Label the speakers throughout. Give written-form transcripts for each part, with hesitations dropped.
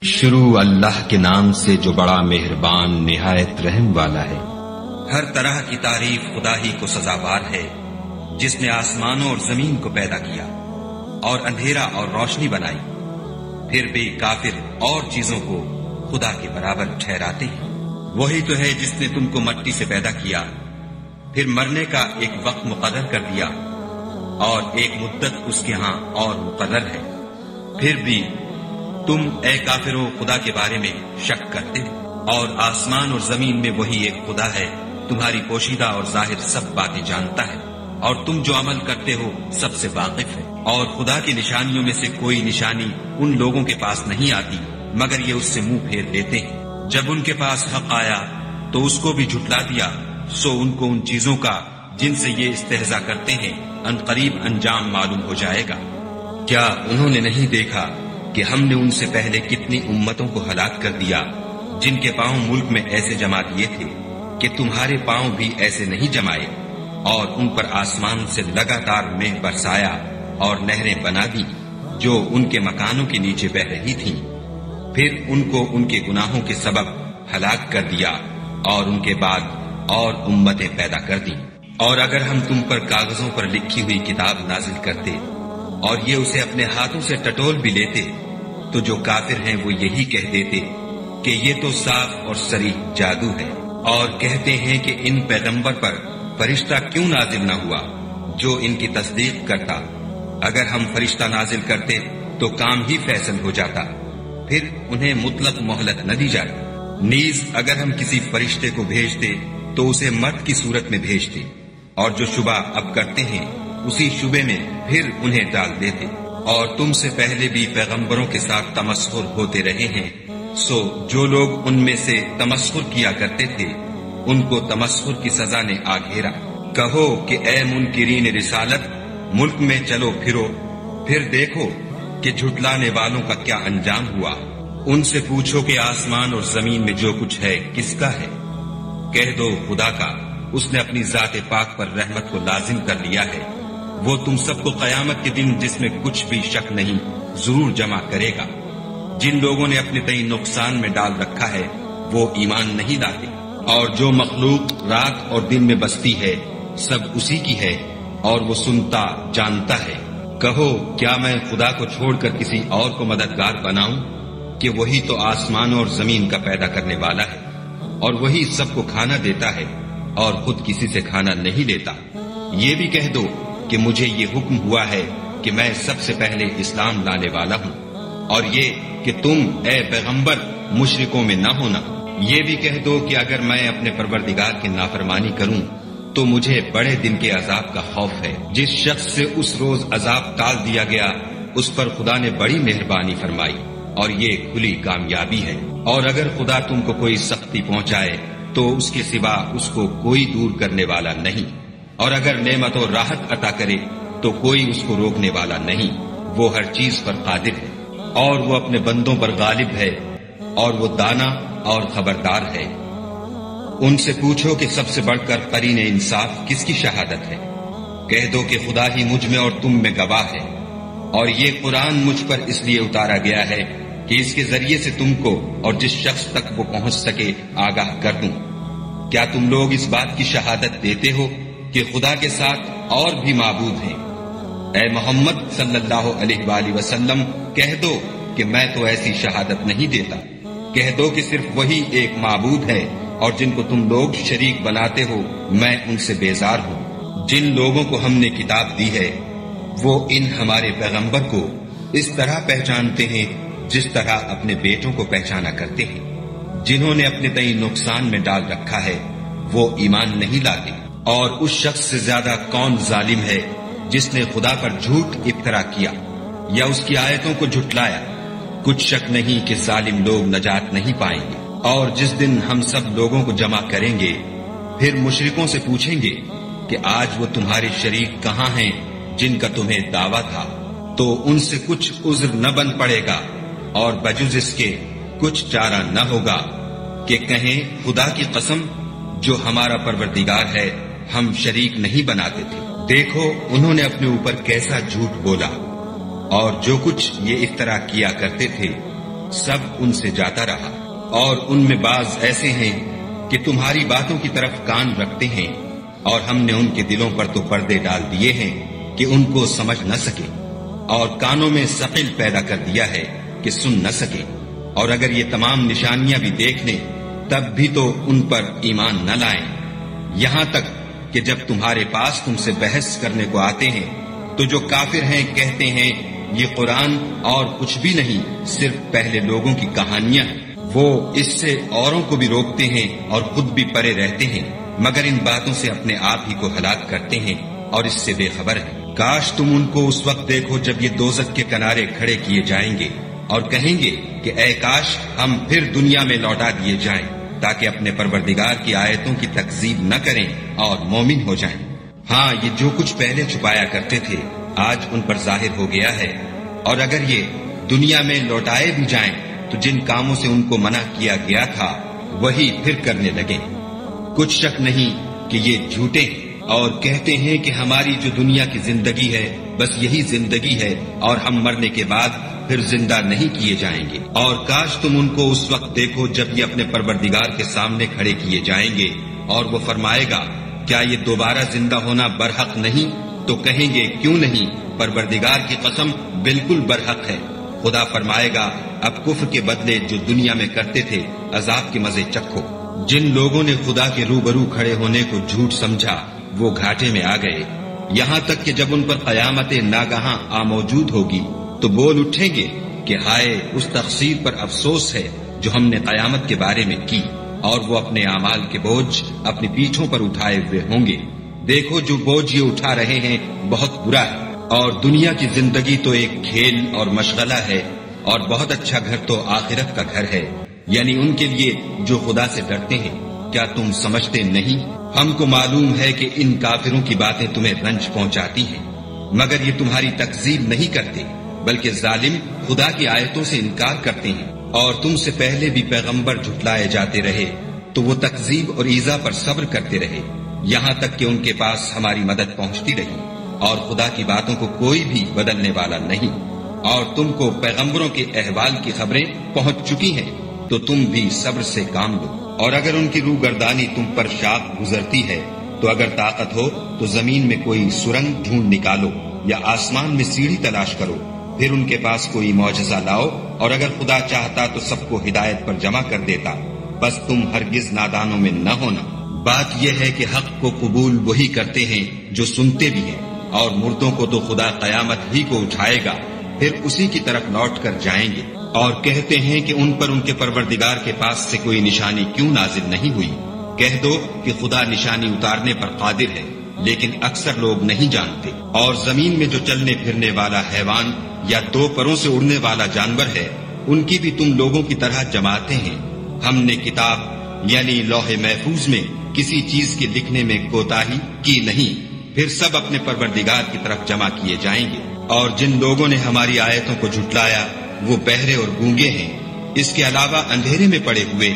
Speaker 1: شروع اللہ کے نام سے جو بڑا مہربان نہایت رحم والا ہے۔
Speaker 2: ہر طرح کی تعریف خدا ہی کو سزاوار ہے، جس نے آسمانوں اور زمین کو پیدا کیا اور اندھیرا اور روشنی بنائی۔ پھر بھی کافر اور چیزوں کو خدا کے برابر ٹھہراتے ہیں۔ وہی تو ہے جس نے تم کو مٹی سے پیدا کیا، پھر مرنے کا ایک وقت مقرر کر دیا اور ایک مدت اس کے ہاں اور مقرر ہے۔ پھر بھی تم اے کافروں خدا کے بارے میں شک کرتے ہو، اور آسمان اور زمین میں وہی ایک خدا ہے، تمہاری پوشیدہ اور ظاہر سب باتیں جانتا ہے، اور تم جو عمل کرتے ہو سب سے واقف ہے۔ اور خدا کی نشانیوں میں سے کوئی نشانی ان لوگوں کے پاس نہیں آتی مگر یہ اس سے منہ پھیر لیتے ہیں۔ جب ان کے پاس حق آیا تو اس کو بھی جھٹلا دیا، سو ان کو ان چیزوں کا جن سے یہ استہزاء کرتے ہیں ان قریب انجام معلوم ہو جائے گا۔ کیا انہوں نے نہیں دیکھا کہ ہم نے ان سے پہلے کتنی امتوں کو ہلاک کر دیا جن کے پاؤں ملک میں ایسے جما دیے تھے کہ تمہارے پاؤں بھی ایسے نہیں جمائے، اور ان پر آسمان سے لگاتار مے برسایا اور نہریں بنا دی جو ان کے مکانوں کے نیچے بہ رہی تھیں۔ پھر ان کو ان کے گناہوں کے سبب ہلاک کر دیا اور ان کے بعد اور امتیں پیدا کر دیں۔ اور اگر ہم تم پر کاغذوں پر لکھی ہوئی کتاب نازل کرتے اور یہ اسے اپنے ہاتھوں سے ٹٹول بھی لیتے تو جو کافر ہیں وہ یہی کہہ دیتے کہ یہ تو صاف اور صریح جادو ہے، اور کہتے ہیں کہ ان پیغمبر پر فرشتہ کیوں نازل نہ ہوا جو ان کی تصدیق کرتا۔ اگر ہم فرشتہ نازل کرتے تو کام ہی فیصل ہو جاتا، پھر انہیں مطلق مہلت نہ دی جاتی۔ نیز اگر ہم کسی فرشتے کو بھیجتے تو اسے مرد کی صورت میں بھیجتے، اور جو شبہ اب کرتے ہیں اسی شبے میں پھر انہیں ڈال دیتے۔ اور تم سے پہلے بھی پیغمبروں کے ساتھ تمسخر ہوتے رہے ہیں، سو جو لوگ ان میں سے تمسخر کیا کرتے تھے ان کو تمسخر کی سزا نے آ گھیرا۔ کہو کہ اے منکرین رسالت، ملک میں چلو پھرو، پھر دیکھو کہ جھٹلانے والوں کا کیا انجام ہوا۔ ان سے پوچھو کہ آسمان اور زمین میں جو کچھ ہے کس کا ہے؟ کہہ دو خدا کا، اس نے اپنی ذات پاک پر رحمت کو لازم کر لیا ہے۔ وہ تم سب کو قیامت کے دن جس میں کچھ بھی شک نہیں ضرور جمع کرے گا۔ جن لوگوں نے اپنے تئیں نقصان میں ڈال رکھا ہے وہ ایمان نہیں لاتے، اور جو مخلوق رات اور دن میں بستی ہے سب اسی کی ہے، اور وہ سنتا جانتا ہے۔ کہو کیا میں خدا کو چھوڑ کر کسی اور کو مددگار بناؤں کہ وہی تو آسمان اور زمین کا پیدا کرنے والا ہے، اور وہی سب کو کھانا دیتا ہے اور خود کسی سے کھانا نہیں لیتا۔ یہ بھی کہہ دو کہ مجھے یہ حکم ہوا ہے کہ میں سب سے پہلے اسلام لانے والا ہوں، اور یہ کہ تم اے پیغمبر مشرکوں میں نہ ہونا۔ یہ بھی کہہ دو کہ اگر میں اپنے پروردگار کی نافرمانی کروں تو مجھے بڑے دن کے عذاب کا خوف ہے۔ جس شخص سے اس روز عذاب ٹال دیا گیا اس پر خدا نے بڑی مہربانی فرمائی، اور یہ کھلی کامیابی ہے۔ اور اگر خدا تم کو کوئی سختی پہنچائے تو اس کے سوا اس کو کوئی دور کرنے والا نہیں، اور اگر نعمت و راحت عطا کرے تو کوئی اس کو روکنے والا نہیں۔ وہ ہر چیز پر قادر ہے، اور وہ اپنے بندوں پر غالب ہے، اور وہ دانا اور خبردار ہے۔ ان سے پوچھو کہ سب سے بڑھ کر قرین انصاف کس کی شہادت ہے؟ کہہ دو کہ خدا ہی مجھ میں اور تم میں گواہ ہے، اور یہ قرآن مجھ پر اس لیے اتارا گیا ہے کہ اس کے ذریعے سے تم کو اور جس شخص تک وہ پہنچ سکے آگاہ کر دوں۔ کیا تم لوگ اس بات کی شہادت دیتے ہو کہ خدا کے ساتھ اور بھی معبود ہیں؟ اے محمد صلی اللہ علیہ وآلہ وسلم کہہ دو کہ میں تو ایسی شہادت نہیں دیتا۔ کہہ دو کہ صرف وہی ایک معبود ہے، اور جن کو تم لوگ شریک بناتے ہو میں ان سے بیزار ہوں۔ جن لوگوں کو ہم نے کتاب دی ہے وہ ان ہمارے پیغمبر کو اس طرح پہچانتے ہیں جس طرح اپنے بیٹوں کو پہچانا کرتے ہیں۔ جنہوں نے اپنے تئیں نقصان میں ڈال رکھا ہے وہ ایمان نہیں لاتے۔ اور اس شخص سے زیادہ کون ظالم ہے جس نے خدا پر جھوٹ افطرا کیا یا اس کی آیتوں کو جھٹلایا؟ کچھ شک نہیں کہ ظالم لوگ نجات نہیں پائیں گے۔ اور جس دن ہم سب لوگوں کو جمع کریں گے پھر مشرکوں سے پوچھیں گے کہ آج وہ تمہارے شریک کہاں ہیں جن کا تمہیں دعویٰ تھا؟ تو ان سے کچھ عذر نہ بن پڑے گا، اور بجز اس کے کچھ چارہ نہ ہوگا کہ کہیں خدا کی قسم جو ہمارا پروردگار ہے ہم شریک نہیں بناتے تھے۔ دیکھو انہوں نے اپنے اوپر کیسا جھوٹ بولا، اور جو کچھ یہ افطرا کیا کرتے تھے سب ان سے جاتا رہا، اور ان میں بعض ایسے ہیں کہ تمہاری باتوں کی طرف کان رکھتے ہیں، اور ہم نے ان کے دلوں پر تو پردے ڈال دیے ہیں کہ ان کو سمجھ نہ سکے، اور کانوں میں ثقل پیدا کر دیا ہے کہ سن نہ سکے، اور اگر یہ تمام نشانیاں بھی دیکھ لیں تب بھی تو ان پر ایمان نہ لائیں، یہاں تک کہ جب تمہارے پاس تم سے بحث کرنے کو آتے ہیں تو جو کافر ہیں کہتے ہیں یہ قرآن اور کچھ بھی نہیں، صرف پہلے لوگوں کی کہانیاں ہیں۔ وہ اس سے اوروں کو بھی روکتے ہیں اور خود بھی پرے رہتے ہیں، مگر ان باتوں سے اپنے آپ ہی کو ہلاک کرتے ہیں اور اس سے بے خبر ہیں۔ کاش تم ان کو اس وقت دیکھو جب یہ دوزخ کے کنارے کھڑے کیے جائیں گے اور کہیں گے کہ اے کاش ہم پھر دنیا میں لوٹا دیے جائیں تاکہ اپنے پروردگار کی آیتوں کی تکذیب نہ کریں اور مومن ہو جائیں۔ ہاں، یہ جو کچھ پہلے چھپایا کرتے تھے آج ان پر ظاہر ہو گیا ہے، اور اگر یہ دنیا میں لوٹائے بھی جائیں تو جن کاموں سے ان کو منع کیا گیا تھا وہی پھر کرنے لگے۔ کچھ شک نہیں کہ یہ جھوٹے اور کہتے ہیں کہ ہماری جو دنیا کی زندگی ہے بس یہی زندگی ہے اور ہم مرنے کے بعد پھر زندہ نہیں کیے جائیں گے، اور کاش تم ان کو اس وقت دیکھو جب یہ اپنے پروردگار کے سامنے کھڑے کیے جائیں گے اور وہ فرمائے گا کیا یہ دوبارہ زندہ ہونا برحق نہیں؟ تو کہیں گے کیوں نہیں، پروردگار کی قسم بالکل برحق ہے۔ خدا فرمائے گا اب کفر کے بدلے جو دنیا میں کرتے تھے عذاب کے مزے چکھو۔ جن لوگوں نے خدا کے روبرو کھڑے ہونے کو جھوٹ سمجھا وہ گھاٹے میں آ گئے، یہاں تک کہ جب ان پر قیامت ناگہاں آ موجود ہوگی تو بول اٹھیں گے کہ ہائے اس تقصیر پر افسوس ہے جو ہم نے قیامت کے بارے میں کی، اور وہ اپنے اعمال کے بوجھ اپنی پیٹھوں پر اٹھائے ہوئے ہوں گے۔ دیکھو جو بوجھ یہ اٹھا رہے ہیں بہت برا ہے، اور دنیا کی زندگی تو ایک کھیل اور مشغلہ ہے، اور بہت اچھا گھر تو آخرت کا گھر ہے، یعنی ان کے لیے جو خدا سے ڈرتے ہیں۔ کیا تم سمجھتے نہیں؟ ہم کو معلوم ہے کہ ان کافروں کی باتیں تمہیں رنج پہنچاتی ہیں، مگر یہ تمہاری تکذیب نہیں کرتے، بلکہ ظالم خدا کی آیتوں سے انکار کرتے ہیں، اور تم سے پہلے بھی پیغمبر جھٹلائے جاتے رہے تو وہ تکذیب اور ایذا پر صبر کرتے رہے، یہاں تک کہ ان کے پاس ہماری مدد پہنچتی رہی، اور خدا کی باتوں کو کوئی بھی بدلنے والا نہیں، اور تم کو پیغمبروں کے احوال کی خبریں پہنچ چکی ہیں تو تم بھی صبر سے کام لو، اور اگر ان کی روگردانی تم پر شاق گزرتی ہے تو اگر طاقت ہو تو زمین میں کوئی سرنگ ڈھونڈ نکالو یا آسمان میں سیڑھی تلاش کرو، پھر ان کے پاس کوئی معجزہ لاؤ، اور اگر خدا چاہتا تو سب کو ہدایت پر جمع کر دیتا، بس تم ہرگز نادانوں میں نہ ہونا۔ بات یہ ہے کہ حق کو قبول وہی کرتے ہیں جو سنتے بھی ہیں، اور مردوں کو تو خدا قیامت ہی کو اٹھائے گا، پھر اسی کی طرف لوٹ کر جائیں گے، اور کہتے ہیں کہ ان پر ان کے پروردگار کے پاس سے کوئی نشانی کیوں نازل نہیں ہوئی؟ کہہ دو کہ خدا نشانی اتارنے پر قادر ہے، لیکن اکثر لوگ نہیں جانتے۔ اور زمین میں جو چلنے پھرنے والا حیوان یا دو پروں سے اڑنے والا جانور ہے ان کی بھی تم لوگوں کی طرح جماعتیں ہیں، ہم نے کتاب یعنی لوح محفوظ میں کسی چیز کے لکھنے میں کوتاہی کی نہیں، پھر سب اپنے پروردگار کی طرف جمع کیے جائیں گے۔ اور جن لوگوں نے ہماری آیتوں کو جھٹلایا وہ بہرے اور گونگے ہیں، اس کے علاوہ اندھیرے میں پڑے ہوئے،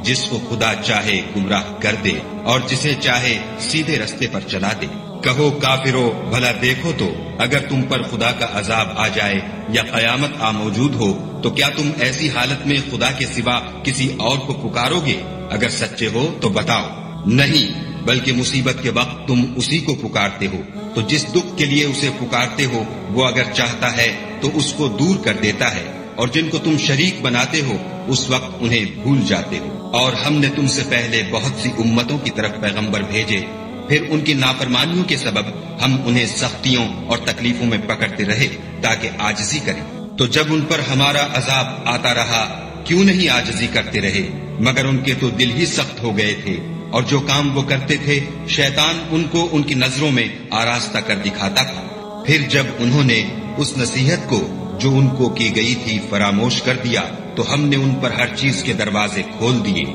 Speaker 2: جس کو خدا چاہے گمراہ کر دے اور جسے چاہے سیدھے رستے پر چلا دے۔ کہو کافرو بھلا دیکھو تو اگر تم پر خدا کا عذاب آ جائے یا قیامت آ موجود ہو تو کیا تم ایسی حالت میں خدا کے سوا کسی اور کو پکارو گے؟ اگر سچے ہو تو بتاؤ۔ نہیں، بلکہ مصیبت کے وقت تم اسی کو پکارتے ہو، تو جس دکھ کے لیے اسے پکارتے ہو وہ اگر چاہتا ہے تو اس کو دور کر دیتا ہے، اور جن کو تم شریک بناتے ہو اس وقت انہیں بھول جاتے ہو۔ اور ہم نے تم سے پہلے بہت سی امتوں کی طرف پیغمبر بھیجے، پھر ان کی نافرمانیوں کے سبب ہم انہیں سختیوں اور تکلیفوں میں پکڑتے رہے تاکہ عاجزی کریں۔ تو جب ان پر ہمارا عذاب آتا رہا کیوں نہیں عاجزی کرتے رہے؟ مگر ان کے تو دل ہی سخت ہو گئے تھے، اور جو کام وہ کرتے تھے شیطان ان کو ان کی نظروں میں آراستہ کر دکھاتا تھا۔ پھر جب انہوں نے اس نصیحت کو جو ان کو کی گئی تھی فراموش کر دیا تو ہم نے ان پر ہر چیز کے دروازے کھول دیے،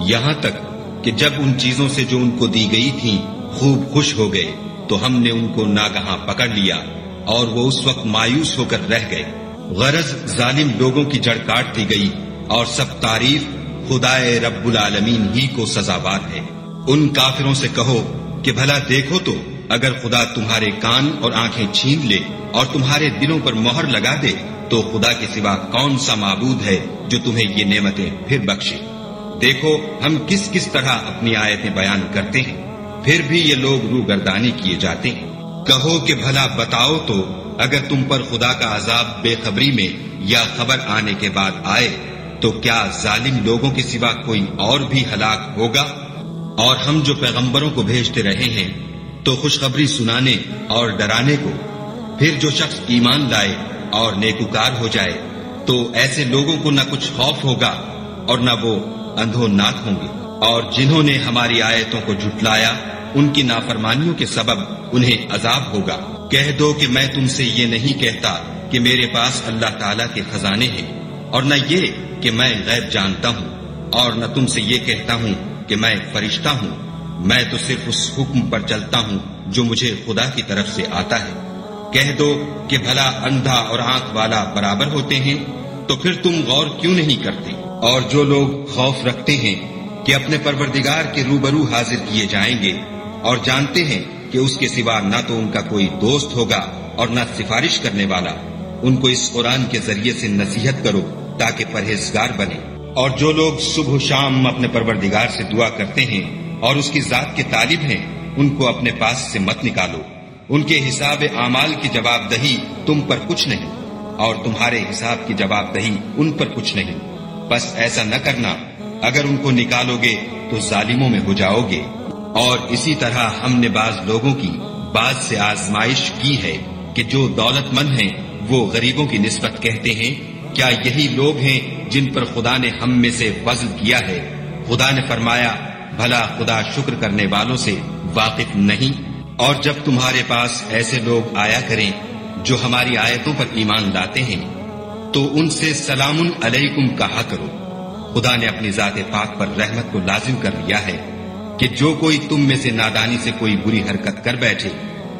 Speaker 2: یہاں تک کہ جب ان چیزوں سے جو ان کو دی گئی تھیں خوب خوش ہو گئے تو ہم نے ان کو ناگہاں پکڑ لیا، اور وہ اس وقت مایوس ہو کر رہ گئے۔ غرض ظالم لوگوں کی جڑ کاٹ دی گئی، اور سب تعریف خدائے رب العالمین ہی کو سزاوار ہے۔ ان کافروں سے کہو کہ بھلا دیکھو تو
Speaker 1: اگر خدا تمہارے کان اور آنکھیں چھین لے اور تمہارے دلوں پر مہر لگا دے تو خدا کے سوا کون سا معبود ہے جو تمہیں یہ نعمتیں پھر بخشے؟ دیکھو ہم کس کس طرح اپنی آیتیں بیان کرتے ہیں، پھر بھی یہ لوگ روگردانی کیے جاتے ہیں۔ کہو کہ بھلا بتاؤ تو اگر تم پر خدا کا عذاب بے خبری میں یا خبر آنے کے بعد آئے تو کیا ظالم لوگوں کے سوا کوئی اور بھی ہلاک ہوگا؟ اور ہم جو پیغمبروں کو بھیجتے رہے ہیں تو خوشخبری سنانے اور ڈرانے کو، پھر جو شخص ایمان لائے اور نیکوکار ہو جائے تو ایسے لوگوں کو نہ کچھ خوف ہوگا اور نہ وہ اندھوناک ہوں گے، اور جنہوں نے ہماری آیتوں کو جھٹلایا ان کی نافرمانیوں کے سبب انہیں عذاب ہوگا۔ کہہ دو کہ میں تم سے یہ نہیں کہتا کہ میرے پاس اللہ تعالیٰ کے خزانے ہیں، اور نہ یہ کہ میں غیب جانتا ہوں، اور نہ تم سے یہ کہتا ہوں کہ میں فرشتہ ہوں، میں تو صرف اس حکم پر چلتا ہوں جو مجھے خدا کی طرف سے آتا ہے۔ کہہ دو کہ بھلا اندھا اور آنکھ والا برابر ہوتے ہیں، تو پھر تم غور کیوں نہیں کرتے؟ اور جو لوگ خوف رکھتے ہیں کہ اپنے پروردگار کے روبرو حاضر کیے جائیں گے اور جانتے ہیں کہ اس کے سوا نہ تو ان کا کوئی دوست ہوگا اور نہ سفارش کرنے والا، ان کو اس قرآن کے ذریعے سے نصیحت کرو تاکہ پرہیزگار بنے۔ اور جو لوگ صبح و شام اپنے پروردگار سے دعا کرتے ہیں اور اس کی ذات کے طالب ہیں، ان کو اپنے پاس سے مت نکالو۔ ان کے حساب اعمال کی جواب دہی تم پر کچھ نہیں، اور تمہارے حساب کی جواب دہی ان پر کچھ نہیں۔ بس ایسا نہ کرنا، اگر ان کو نکالو گے تو ظالموں میں ہو جاؤ گے۔ اور اسی طرح ہم نے بعض لوگوں کی بعض سے آزمائش کی ہے کہ جو دولت مند ہیں وہ غریبوں کی نسبت کہتے ہیں کیا یہی لوگ ہیں جن پر خدا نے ہم میں سے فضل کیا ہے؟ خدا نے فرمایا بھلا خدا شکر کرنے والوں سے واقف نہیں؟ اور جب تمہارے پاس ایسے لوگ آیا کریں جو ہماری آیتوں پر ایمان لاتے ہیں تو ان سے سلام علیکم کہا کرو۔ خدا نے اپنی ذات پاک پر رحمت کو لازم کر لیا ہے کہ جو کوئی تم میں سے نادانی سے کوئی بری حرکت کر بیٹھے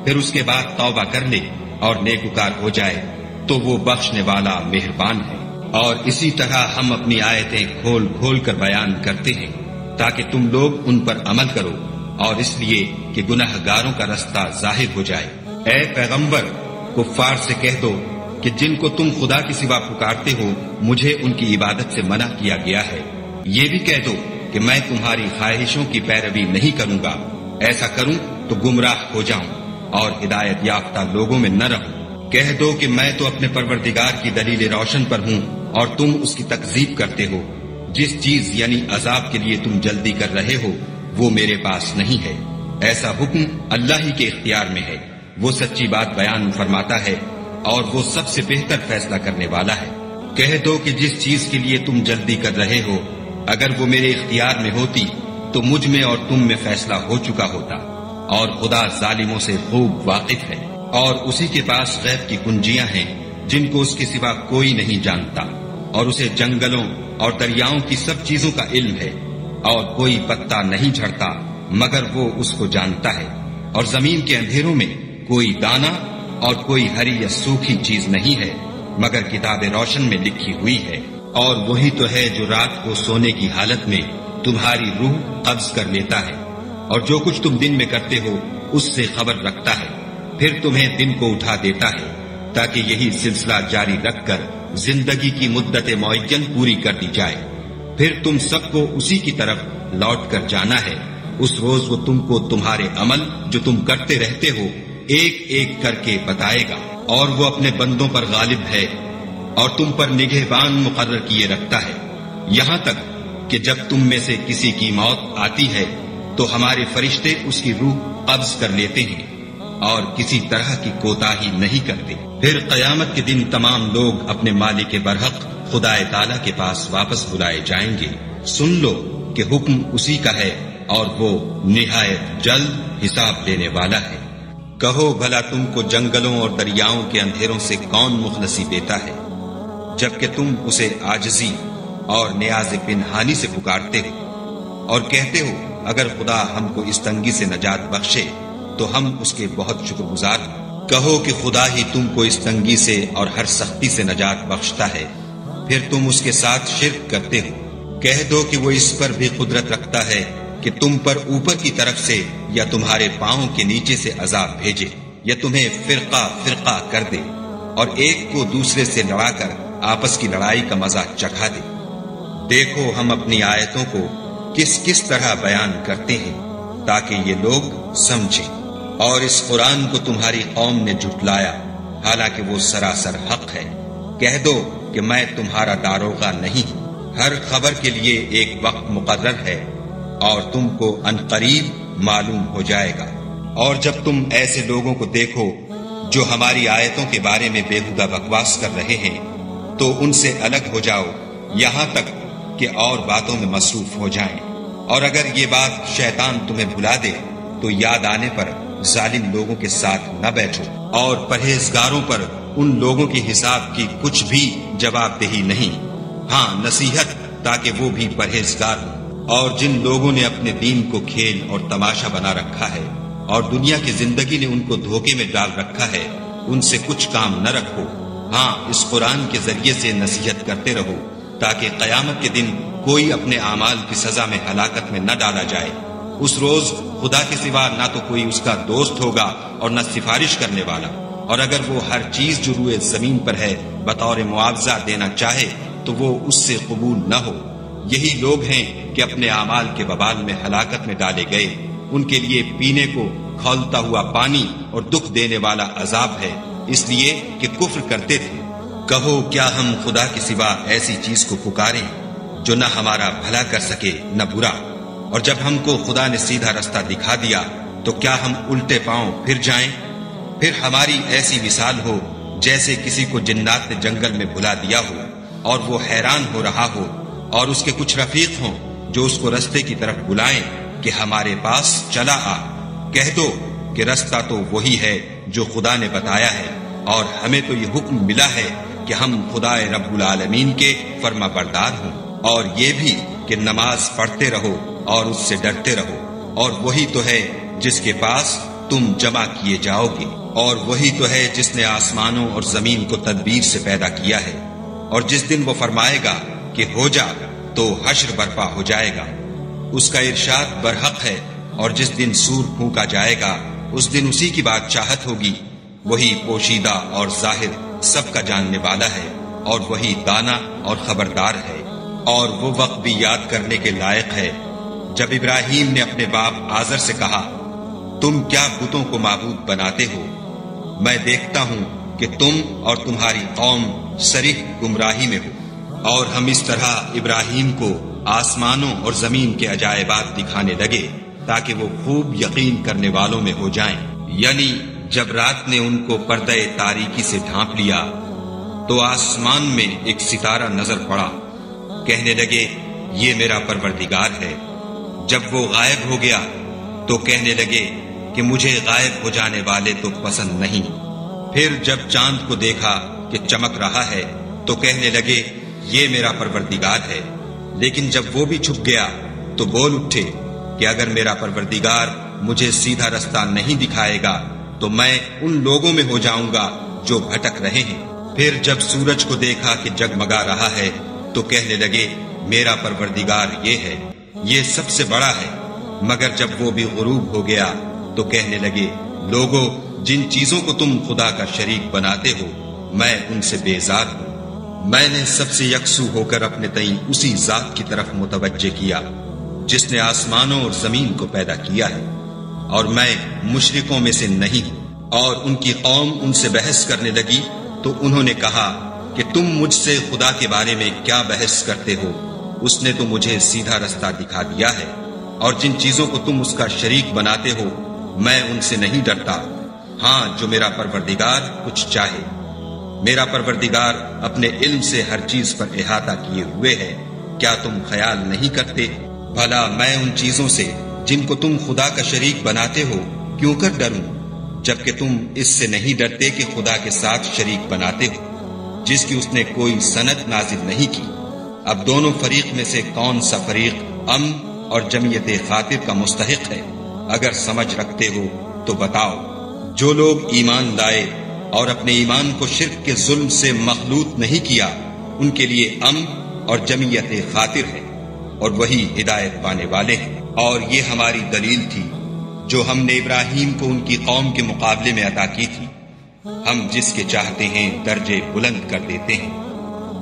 Speaker 1: پھر اس کے بعد توبہ کر لے اور نیکوکار ہو جائے تو وہ بخشنے والا مہربان ہے۔ اور اسی طرح ہم اپنی آیتیں کھول کھول کر بیان کرتے ہیں تاکہ تم لوگ ان پر عمل کرو، اور اس لیے کہ گناہ گاروں کا رستہ ظاہر ہو جائے۔ اے پیغمبر، کفار سے کہہ دو کہ جن کو تم خدا کے سوا پکارتے ہو مجھے ان کی عبادت سے منع کیا گیا ہے۔ یہ بھی کہہ دو کہ میں تمہاری خواہشوں کی پیروی نہیں کروں گا، ایسا کروں تو گمراہ ہو جاؤں اور ہدایت یافتہ لوگوں میں نہ رہوں۔ کہہ دو کہ میں تو اپنے پروردگار کی دلیل روشن پر ہوں اور تم اس کی تکذیب کرتے ہو۔ جس چیز یعنی عذاب کے لیے تم جلدی کر رہے ہو وہ میرے پاس نہیں ہے، ایسا حکم اللہ ہی کے اختیار میں ہے۔ وہ سچی بات بیان فرماتا ہے اور وہ سب سے بہتر فیصلہ کرنے والا ہے۔ کہہ دو کہ جس چیز کے لیے تم جلدی کر رہے ہو اگر وہ میرے اختیار میں ہوتی تو مجھ میں اور تم میں فیصلہ ہو چکا ہوتا، اور خدا ظالموں سے خوب واقف ہے۔ اور اسی کے پاس غیب کی کنجیاں ہیں جن کو اس کے سوا کوئی نہیں جانتا، اور اسے جنگلوں اور دریاؤں کی سب چیزوں کا علم ہے، اور کوئی پتا نہیں جھڑتا مگر وہ اس کو جانتا ہے، اور زمین کے اندھیروں میں کوئی دانہ اور کوئی ہری یا سوکھی چیز نہیں ہے مگر کتاب روشن میں لکھی ہوئی ہے۔ اور وہی تو ہے جو رات کو سونے کی حالت میں تمہاری روح قبض کر لیتا ہے، اور جو کچھ تم دن میں کرتے ہو اس سے خبر رکھتا ہے، پھر تمہیں دن کو اٹھا دیتا ہے تاکہ یہی سلسلہ جاری رکھ کر زندگی کی مدت معین پوری کر دی جائے۔ پھر تم سب کو اسی کی طرف لوٹ کر جانا ہے۔ اس روز وہ تم کو تمہارے عمل جو تم کرتے رہتے ہو ایک ایک کر کے بتائے گا، اور وہ اپنے بندوں پر غالب ہے اور تم پر نگہبان مقرر کیے رکھتا ہے، یہاں تک کہ جب تم میں سے کسی کی موت آتی ہے تو ہمارے فرشتے اس کی روح قبض کر لیتے ہیں اور کسی طرح کی کوتاہی نہیں کرتے۔ پھر قیامت کے دن تمام لوگ اپنے مالک برحق خدا تعالی کے پاس واپس بلائے جائیں گے۔ سن لو کہ حکم اسی کا ہے اور وہ نہایت جلد حساب لینے والا ہے۔ کہو بھلا تم کو جنگلوں اور دریاؤں کے اندھیروں سے کون مخلصی دیتا ہے جبکہ تم اسے عاجزی اور نیاز پنہانی سے پکارتے ہو اور کہتے ہو اگر خدا ہم کو اس تنگی سے نجات بخشے تو ہم اس کے بہت شکر گزار ہیں۔ کہو کہ خدا ہی تم کو اس تنگی سے اور ہر سختی سے نجات بخشتا ہے، پھر تم اس کے ساتھ شرک کرتے ہو۔ کہہ دو کہ وہ اس پر بھی قدرت رکھتا ہے کہ تم پر اوپر کی طرف سے یا تمہارے پاؤں کے نیچے سے عذاب بھیجے یا تمہیں فرقہ فرقہ کر دے اور ایک کو دوسرے سے لڑا کر آپس کی لڑائی کا مزہ چکھا دے۔ دیکھو ہم اپنی آیتوں کو کس کس طرح بیان کرتے ہیں تاکہ یہ لوگ سمجھیں۔ اور اس قرآن کو تمہاری قوم نے جھٹلایا حالانکہ وہ سراسر حق ہے۔ کہہ دو کہ میں تمہارا داروغہ نہیں ہوں، ہر خبر کے لیے ایک وقت مقرر ہے اور تم کو عنقریب معلوم ہو جائے گا۔ اور جب تم ایسے لوگوں کو دیکھو جو ہماری آیتوں کے بارے میں بےہودہ بکواس کر رہے ہیں تو ان سے الگ ہو جاؤ یہاں تک کہ اور باتوں میں مصروف ہو جائیں، اور اگر یہ بات شیطان تمہیں بھلا دے تو یاد آنے پر ظالم لوگوں کے ساتھ نہ بیٹھو، اور پرہیزگاروں پر ان لوگوں کے حساب کی کچھ بھی جواب دہی نہیں، ہاں نصیحت تاکہ وہ بھی پرہیزگار ہوں۔ اور جن لوگوں نے اپنے دین کو کھیل اور تماشا بنا رکھا ہے اور دنیا کی زندگی نے ان کو دھوکے میں ڈال رکھا ہے، ان سے کچھ کام نہ رکھو، ہاں اس قرآن کے ذریعے سے نصیحت کرتے رہو تاکہ قیامت کے دن کوئی اپنے اعمال کی سزا میں ہلاکت میں نہ ڈالا جائے۔ اس روز خدا کے سوا نہ تو کوئی اس کا دوست ہوگا اور نہ سفارش کرنے والا، اور اگر وہ ہر چیز جو روئے زمین پر ہے بطور معاوضہ دینا چاہے تو وہ اس سے قبول نہ ہو۔ یہی لوگ ہیں کہ اپنے اعمال کے وبال میں ہلاکت میں ڈالے گئے، ان کے لیے پینے کو کھولتا ہوا پانی اور دکھ دینے والا عذاب ہے، اس لیے کہ کفر کرتے تھے۔ کہو کیا ہم خدا کے سوا ایسی چیز کو پکاریں جو نہ ہمارا بھلا کر سکے نہ برا؟ اور جب ہم کو خدا نے سیدھا رستہ دکھا دیا تو کیا ہم الٹے پاؤں پھر جائیں؟ پھر ہماری ایسی مثال ہو جیسے کسی کو جنات نے جنگل میں بھلا دیا ہو اور وہ حیران ہو رہا ہو، اور اس کے کچھ رفیق ہوں جو اس کو رستے کی طرف بلائیں کہ ہمارے پاس چلا آ۔ کہہ دو کہ رستہ تو وہی ہے جو خدا نے بتایا ہے، اور ہمیں تو یہ حکم ملا ہے کہ ہم خدا رب العالمین کے فرما بردار ہوں، اور یہ بھی کہ نماز پڑھتے رہو اور اس سے ڈرتے رہو، اور وہی تو ہے جس کے پاس تم جمع کیے جاؤ گے، اور وہی تو ہے جس نے آسمانوں اور زمین کو تدبیر سے پیدا کیا ہے، اور جس دن وہ فرمائے گا کہ ہو جا تو حشر برپا ہو جائے گا، اس کا ارشاد برحق ہے، اور جس دن سور پھونکا جائے گا اس دن اسی کی بادشاہت ہوگی، وہی پوشیدہ اور ظاہر سب کا جاننے والا ہے، اور وہی دانا اور خبردار ہے۔ اور وہ وقت بھی یاد کرنے کے لائق ہے جب ابراہیم نے اپنے باپ آزر سے کہا، تم کیا بتوں کو معبود بناتے ہو؟ میں دیکھتا ہوں کہ تم اور تمہاری قوم صریح گمراہی میں ہو۔ اور ہم اس طرح ابراہیم کو آسمانوں اور زمین کے عجائبات دکھانے لگے تاکہ وہ خوب یقین کرنے والوں میں ہو جائیں۔ یعنی جب رات نے ان کو پردہ تاریکی سے ڈھانپ لیا تو آسمان میں ایک ستارہ نظر پڑا، کہنے لگے یہ میرا پروردگار ہے۔ جب وہ غائب ہو گیا تو کہنے لگے کہ مجھے غائب ہو جانے والے تو پسند نہیں۔ پھر جب چاند کو دیکھا کہ چمک رہا ہے تو کہنے لگے یہ میرا پروردگار ہے۔ لیکن جب وہ بھی چھپ گیا تو بول اٹھے کہ اگر میرا پروردگار مجھے سیدھا رستہ نہیں دکھائے گا تو میں ان لوگوں میں ہو جاؤں گا جو بھٹک رہے ہیں۔ پھر جب سورج کو دیکھا کہ جگمگا رہا ہے تو کہنے لگے میرا پروردگار یہ ہے، یہ سب سے بڑا ہے۔ مگر جب وہ بھی غروب ہو گیا تو کہنے لگے لوگو جن چیزوں کو تم خدا کا شریک بناتے ہو میں ان سے بیزار ہوں۔ میں نے سب سے یکسو ہو کر اپنے تئیں اسی ذات کی طرف متوجہ کیا جس نے آسمانوں اور زمین کو پیدا کیا ہے، اور میں مشرکوں میں سے نہیں ہوں۔ اور ان کی قوم ان سے بحث کرنے لگی تو انہوں نے کہا کہ تم مجھ سے خدا کے بارے میں کیا بحث کرتے ہو؟ اس نے تو مجھے سیدھا رستہ دکھا دیا ہے، اور جن چیزوں کو تم اس کا شریک بناتے ہو میں ان سے نہیں ڈرتا، ہاں جو میرا پروردگار کچھ چاہے۔ میرا پروردگار اپنے علم سے ہر چیز پر احاطہ کیے ہوئے ہے، کیا تم خیال نہیں کرتے؟ بھلا میں ان چیزوں سے جن کو تم خدا کا شریک بناتے ہو کیوں کر ڈروں، جبکہ تم اس سے نہیں ڈرتے کہ خدا کے ساتھ شریک بناتے ہو جس کی اس نے کوئی سند نازل نہیں کی۔ اب دونوں فریق میں سے کون سا فریق امن اور جمعیت خاطر کا مستحق ہے؟ اگر سمجھ رکھتے ہو تو بتاؤ۔ جو لوگ ایمان لائے اور اپنے ایمان کو شرک کے ظلم سے مخلوط نہیں کیا ان کے لیے امن اور جمعیت خاطر ہے، اور وہی ہدایت پانے والے ہیں۔ اور یہ ہماری دلیل تھی جو ہم نے ابراہیم کو ان کی قوم کے مقابلے میں عطا کی تھی، ہم جس کے چاہتے ہیں درجے بلند کر دیتے ہیں۔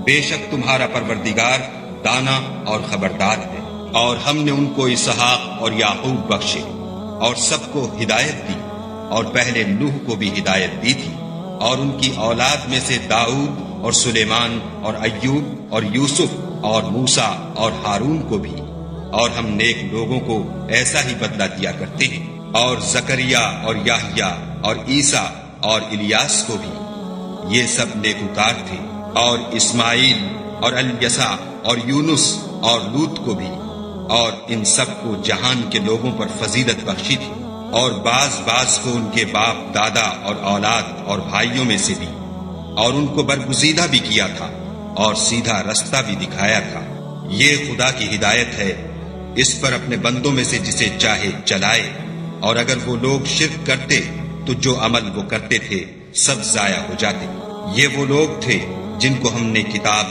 Speaker 1: بے شک تمہارا پروردگار دانا اور خبردار ہے۔ اور ہم نے ان کو اسحاق اور یعقوب بخشے اور سب کو ہدایت دی، اور پہلے نوح کو بھی ہدایت دی تھی، اور ان کی اولاد میں سے داؤد اور سلیمان اور ایوب اور یوسف اور موسیٰ اور ہارون کو بھی، اور ہم نیک لوگوں کو ایسا ہی بدلہ دیا کرتے ہیں، اور زکریا اور یحییٰ اور عیسیٰ اور الیاس کو بھی، یہ سب نیکوکار تھے، اور اسماعیل اور الیسع اور یونس اور لوط کو بھی، اور ان سب کو جہان کے لوگوں پر فضیلت بخشی تھی، اور بعض کو ان کے باپ دادا اور اولاد اور بھائیوں میں سے بھی، اور ان کو برگزیدہ بھی کیا تھا اور سیدھا رستہ بھی دکھایا تھا۔ یہ خدا کی ہدایت ہے، اس پر اپنے بندوں میں سے جسے چاہے چلائے، اور اگر وہ لوگ شرک کرتے تو جو عمل وہ کرتے تھے سب ضائع ہو جاتے۔ یہ وہ لوگ تھے جن کو ہم نے کتاب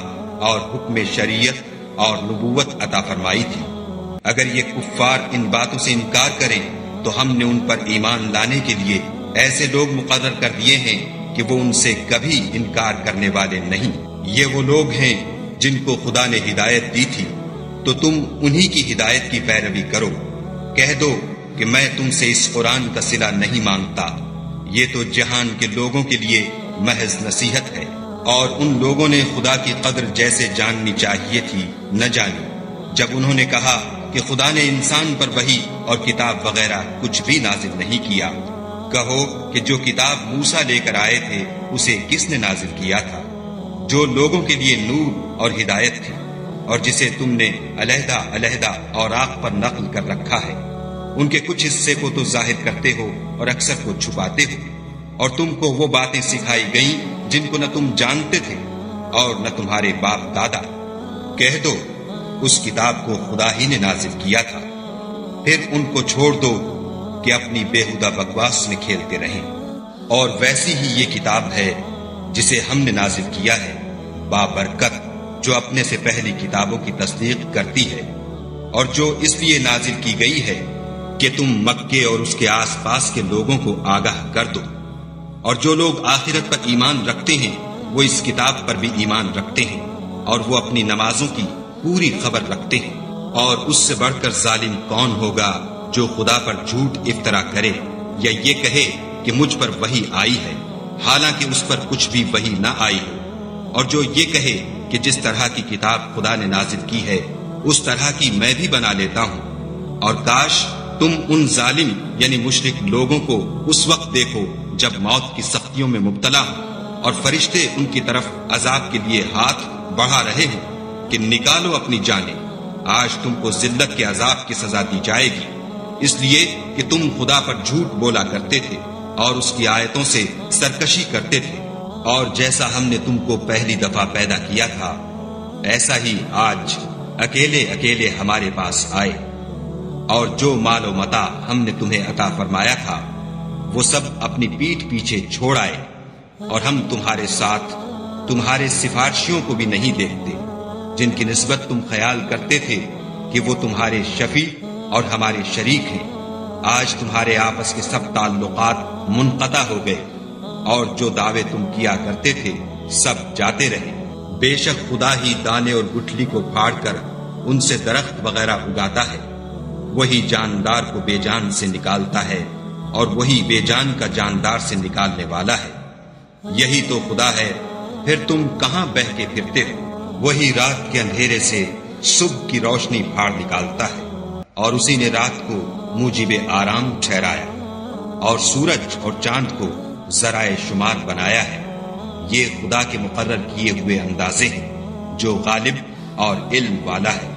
Speaker 1: اور حکم شریعت اور نبوت عطا فرمائی تھی۔ اگر یہ کفار ان باتوں سے انکار کریں تو ہم نے ان پر ایمان لانے کے لیے ایسے لوگ مقرر کر دیے ہیں کہ وہ ان سے کبھی انکار کرنے والے نہیں۔ یہ وہ لوگ ہیں جن کو خدا نے ہدایت دی تھی، تو تم انہی کی ہدایت کی پیروی کرو۔ کہہ دو کہ میں تم سے اس قرآن کا صلہ نہیں مانگتا، یہ تو جہان کے لوگوں کے لیے محض نصیحت ہے۔ اور ان لوگوں نے خدا کی قدر جیسے جاننی چاہیے تھی نہ جانی، جب انہوں نے کہا کہ خدا نے انسان پر وحی اور کتاب وغیرہ کچھ بھی نازل نہیں کیا۔ کہو کہ جو کتاب موسیٰ لے کر آئے تھے اسے کس نے نازل کیا تھا، جو لوگوں کے لیے نور اور ہدایت تھی، اور جسے تم نے علیحدہ علیحدہ اوراق پر نقل کر رکھا ہے۔ ان کے کچھ حصے کو تو ظاہر کرتے ہو اور اکثر کو چھپاتے ہو، اور تم کو وہ باتیں سکھائی گئیں جن کو نہ تم جانتے تھے اور نہ تمہارے باپ دادا۔ کہہ دو اس کتاب کو خدا ہی نے نازل کیا تھا، پھر ان کو چھوڑ دو کہ اپنی بےہودہ بکواس میں کھیلتے رہیں۔ اور ویسی ہی یہ کتاب ہے جسے ہم نے نازل کیا ہے، بابرکت، جو اپنے سے پہلی کتابوں کی تصدیق کرتی ہے، اور جو اس لیے نازل کی گئی ہے کہ تم مکے اور اس کے آس پاس کے لوگوں کو آگاہ کر دو۔ اور جو لوگ آخرت پر ایمان رکھتے ہیں وہ اس کتاب پر بھی ایمان رکھتے ہیں، اور وہ اپنی نمازوں کی پوری خبر رکھتے ہیں۔ اور اس سے بڑھ کر ظالم کون ہوگا جو خدا پر جھوٹ افطرا کرے یا یہ کہے کہ مجھ پر وحی آئی ہے حالانکہ اس پر کچھ بھی وحی نہ آئی ہو، اور جو یہ کہے کہ جس طرح کی کتاب خدا نے نازل کی ہے اس طرح کی میں بھی بنا لیتا ہوں۔ اور کاش تم ان ظالم یعنی مشرک لوگوں کو اس وقت دیکھو جب موت کی سختیوں میں مبتلا ہوں اور فرشتے ان کی طرف عذاب کے لیے ہاتھ بڑھا رہے ہیں کہ نکالو اپنی جانیں، آج تم کو ذلت کے عذاب کی سزا دی جائے گی، اس لیے کہ تم خدا پر جھوٹ بولا کرتے تھے اور اس کی آیتوں سے سرکشی کرتے تھے۔ اور جیسا ہم نے تم کو پہلی دفعہ پیدا کیا تھا ایسا ہی آج اکیلے اکیلے ہمارے پاس آئے، اور جو مال و متاع ہم نے تمہیں عطا فرمایا تھا وہ سب اپنی پیٹھ پیچھے چھوڑ آئے، اور ہم تمہارے ساتھ تمہارے سفارشیوں کو بھی نہیں دیکھتے جن کی نسبت تم خیال کرتے تھے کہ وہ تمہارے شفیع اور ہمارے شریک ہیں۔ آج تمہارے آپس کے سب تعلقات منقطع ہو گئے، اور جو دعوے تم کیا کرتے تھے سب جاتے رہے۔ بے شک خدا ہی دانے اور گٹھلی کو پھاڑ کر ان سے درخت وغیرہ اگاتا ہے، وہی جاندار کو بے جان سے نکالتا ہے، اور وہی بے جان کا جاندار سے نکالنے والا ہے۔ یہی تو خدا ہے، پھر تم کہاں بہ کے پھرتے ہو؟ وہی رات کے اندھیرے سے صبح کی روشنی پھاڑ نکالتا ہے، اور اسی نے رات کو موجب آرام ٹھہرایا، اور سورج اور چاند کو ذرائع شمار بنایا ہے۔ یہ خدا کے مقرر کیے ہوئے اندازے ہیں جو غالب اور علم والا ہے۔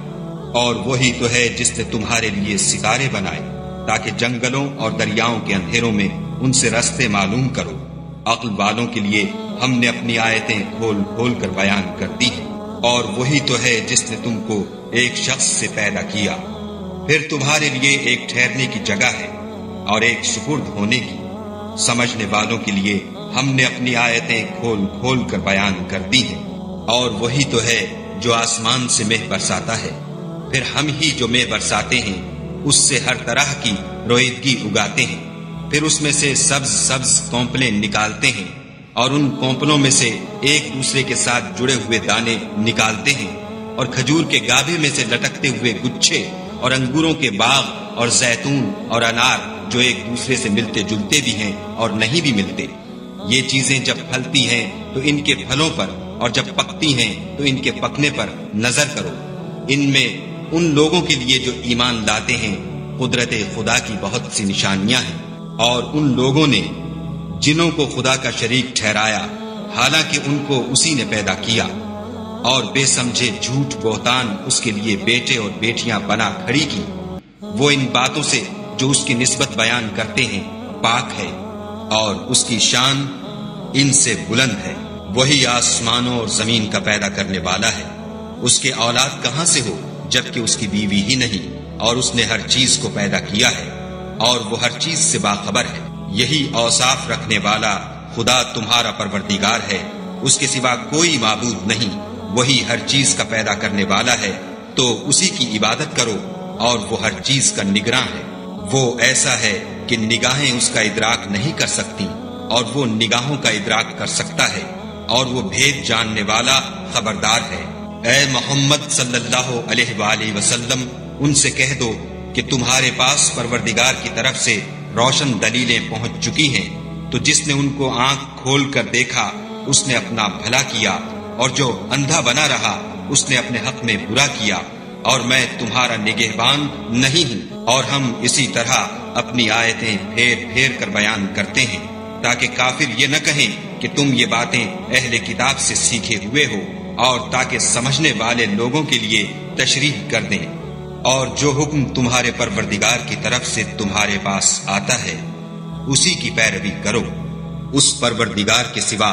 Speaker 1: اور وہی تو ہے جس نے تمہارے لیے ستارے بنائے تاکہ جنگلوں اور دریاؤں کے اندھیروں میں ان سے راستے معلوم کرو۔ عقل والوں کے لیے ہم نے اپنی آیتیں کھول کھول کر بیان کر دی ہیں۔ اور وہی تو ہے جس نے تم کو ایک شخص سے پیدا کیا، پھر تمہارے لیے ایک ٹھہرنے کی جگہ ہے اور ایک سپرد ہونے کی۔ سمجھنے والوں کے لیے ہم نے اپنی آیتیں کھول کھول کر بیان کر دی ہیں۔ اور وہی تو ہے جو آسمان سے مہ برساتا ہے، پھر ہم ہی جو مہ برساتے ہیں اس سے ہر طرح کی رویدگی اگاتے ہیں، پھر اس میں سے سبز سبز کونپلیں نکالتے ہیں، اور ان کونپلوں میں سے ایک دوسرے کے ساتھ جڑے ہوئے دانے نکالتے ہیں، اور کھجور کے گابھے میں سے لٹکتے ہوئے گچھے، اور انگوروں کے باغ اور زیتون اور انار جو ایک دوسرے سے ملتے جلتے بھی ہیں اور نہیں بھی ملتے۔ یہ چیزیں جب پھلتی ہیں تو ان کے پھلوں پر، اور جب پکتی ہیں تو ان کے پکنے پر نظر کرو۔ ان میں ان لوگوں کے لیے جو ایمان لاتے ہیں قدرت خدا کی بہت سی نشانیاں ہیں، اور ان لوگوں نے جنوں کو خدا کا شریک ٹھہرایا حالانکہ ان کو اسی نے پیدا کیا، اور بے سمجھے جھوٹ بہتان اس کے لیے بیٹے اور بیٹیاں بنا کھڑی کی۔ وہ ان باتوں سے جو اس کی نسبت بیان کرتے ہیں پاک ہے، اور اس کی شان ان سے بلند ہے۔ وہی آسمانوں اور زمین کا پیدا کرنے والا ہے، اس کے اولاد کہاں سے ہو جبکہ اس کی بیوی ہی نہیں، اور اس نے ہر چیز کو پیدا کیا ہے، اور وہ ہر چیز سے باخبر ہے۔ یہی اوصاف رکھنے والا خدا تمہارا پروردگار ہے، اس کے سوا کوئی معبود نہیں۔ وہی ہر چیز کا پیدا کرنے والا ہے، تو اسی کی عبادت کرو، اور وہ ہر چیز کا نگراں ہے۔ وہ ایسا ہے کہ نگاہیں اس کا ادراک نہیں کر سکتی، اور وہ نگاہوں کا ادراک کر سکتا ہے، اور وہ بھید جاننے والا خبردار ہے۔ اے محمد صلی اللہ علیہ وآلہ وسلم، ان سے کہہ دو کہ تمہارے پاس پروردگار کی طرف سے روشن دلیلیں پہنچ چکی ہیں، تو جس نے ان کو آنکھ کھول کر دیکھا اس نے اپنا بھلا کیا، اور جو اندھا بنا رہا اس نے اپنے حق میں برا کیا، اور میں تمہارا نگہبان نہیں ہوں۔ اور ہم اسی طرح اپنی آیتیں پھیر پھیر کر بیان کرتے ہیں تاکہ کافر یہ نہ کہیں کہ تم یہ باتیں اہل کتاب سے سیکھے ہوئے ہو، اور تاکہ سمجھنے والے لوگوں کے لیے تشریح کر دیں۔ اور جو حکم تمہارے پروردگار کی طرف سے تمہارے پاس آتا ہے اسی کی پیروی کرو، اس پروردگار کے سوا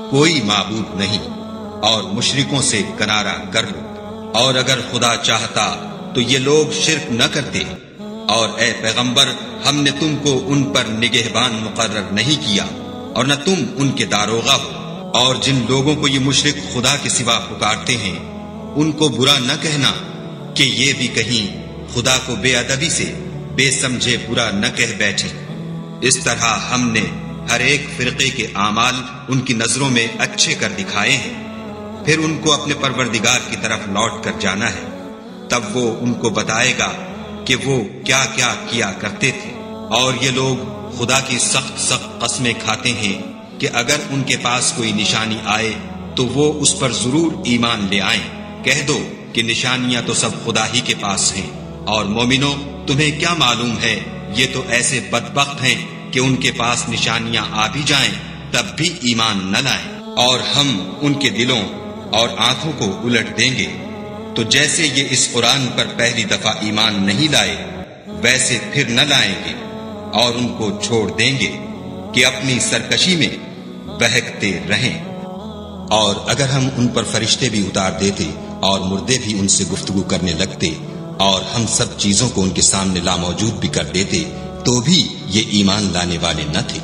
Speaker 1: کوئی معبود نہیں، اور مشرکوں سے کنارہ کر لو۔ اور اگر خدا چاہتا تو یہ لوگ شرک نہ کرتے، اور اے پیغمبر ہم نے تم کو ان پر نگہبان مقرر نہیں کیا، اور نہ تم ان کے داروغہ ہو۔ اور جن لوگوں کو یہ مشرک خدا کے سوا پکارتے ہیں ان کو برا نہ کہنا کہ یہ بھی کہیں خدا کو بے ادبی سے بے سمجھے برا نہ کہہ بیٹھے۔ اس طرح ہم نے ہر ایک فرقے کے اعمال ان کی نظروں میں اچھے کر دکھائے ہیں، پھر ان کو اپنے پروردگار کی طرف لوٹ کر جانا ہے، تب وہ ان کو بتائے گا کہ وہ کیا کیا کیا کرتے تھے۔ اور یہ لوگ خدا کی سخت سخت قسمیں کھاتے ہیں کہ اگر ان کے پاس کوئی نشانی آئے تو وہ اس پر ضرور ایمان لے آئیں۔ کہہ دو کہ نشانیاں تو سب خدا ہی کے پاس ہیں، اور مومنوں تمہیں کیا معلوم ہے یہ تو ایسے بدبخت ہیں کہ ان کے پاس نشانیاں آ بھی جائیں تب بھی ایمان نہ لائیں، اور ہم ان کے دلوں اور آنکھوں کو الٹ دیں گے۔ تو جیسے یہ اس قرآن پر پہلی دفعہ ایمان نہیں لائے ویسے پھر نہ لائیں گے، اور ان کو چھوڑ دیں گے کہ اپنی سرکشی میں بہکتے رہیں۔ اور اگر ہم ان پر فرشتے بھی اتار دیتے اور مردے بھی ان سے گفتگو کرنے لگتے، اور ہم سب چیزوں کو ان کے سامنے لاموجود بھی کر دیتے، تو بھی یہ ایمان لانے والے نہ تھے۔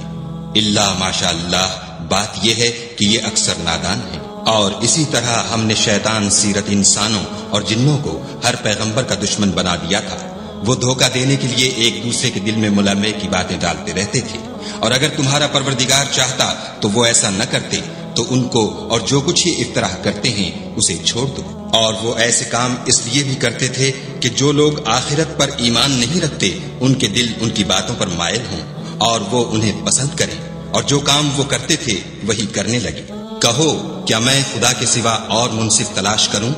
Speaker 1: الا ماشاء اللہ، بات یہ ہے کہ یہ اکثر نادان ہیں۔ اور اسی طرح ہم نے شیطان سیرت انسانوں اور جنوں کو ہر پیغمبر کا دشمن بنا دیا تھا۔ وہ دھوکہ دینے کے لیے ایک دوسرے کے دل میں ملامے کی باتیں ڈالتے رہتے تھے، اور اگر تمہارا پروردگار چاہتا تو وہ ایسا نہ کرتے، تو ان کو اور جو کچھ یہ افطراح کرتے ہیں اسے چھوڑ دو۔ اور وہ ایسے کام اس لیے بھی کرتے تھے کہ جو لوگ آخرت پر ایمان نہیں رکھتے ان کے دل ان کی باتوں پر مائل ہوں، اور وہ انہیں پسند کریں، اور جو کام وہ کرتے تھے وہی کرنے لگے۔ کہو کیا میں خدا کے سوا اور منصف تلاش کروں،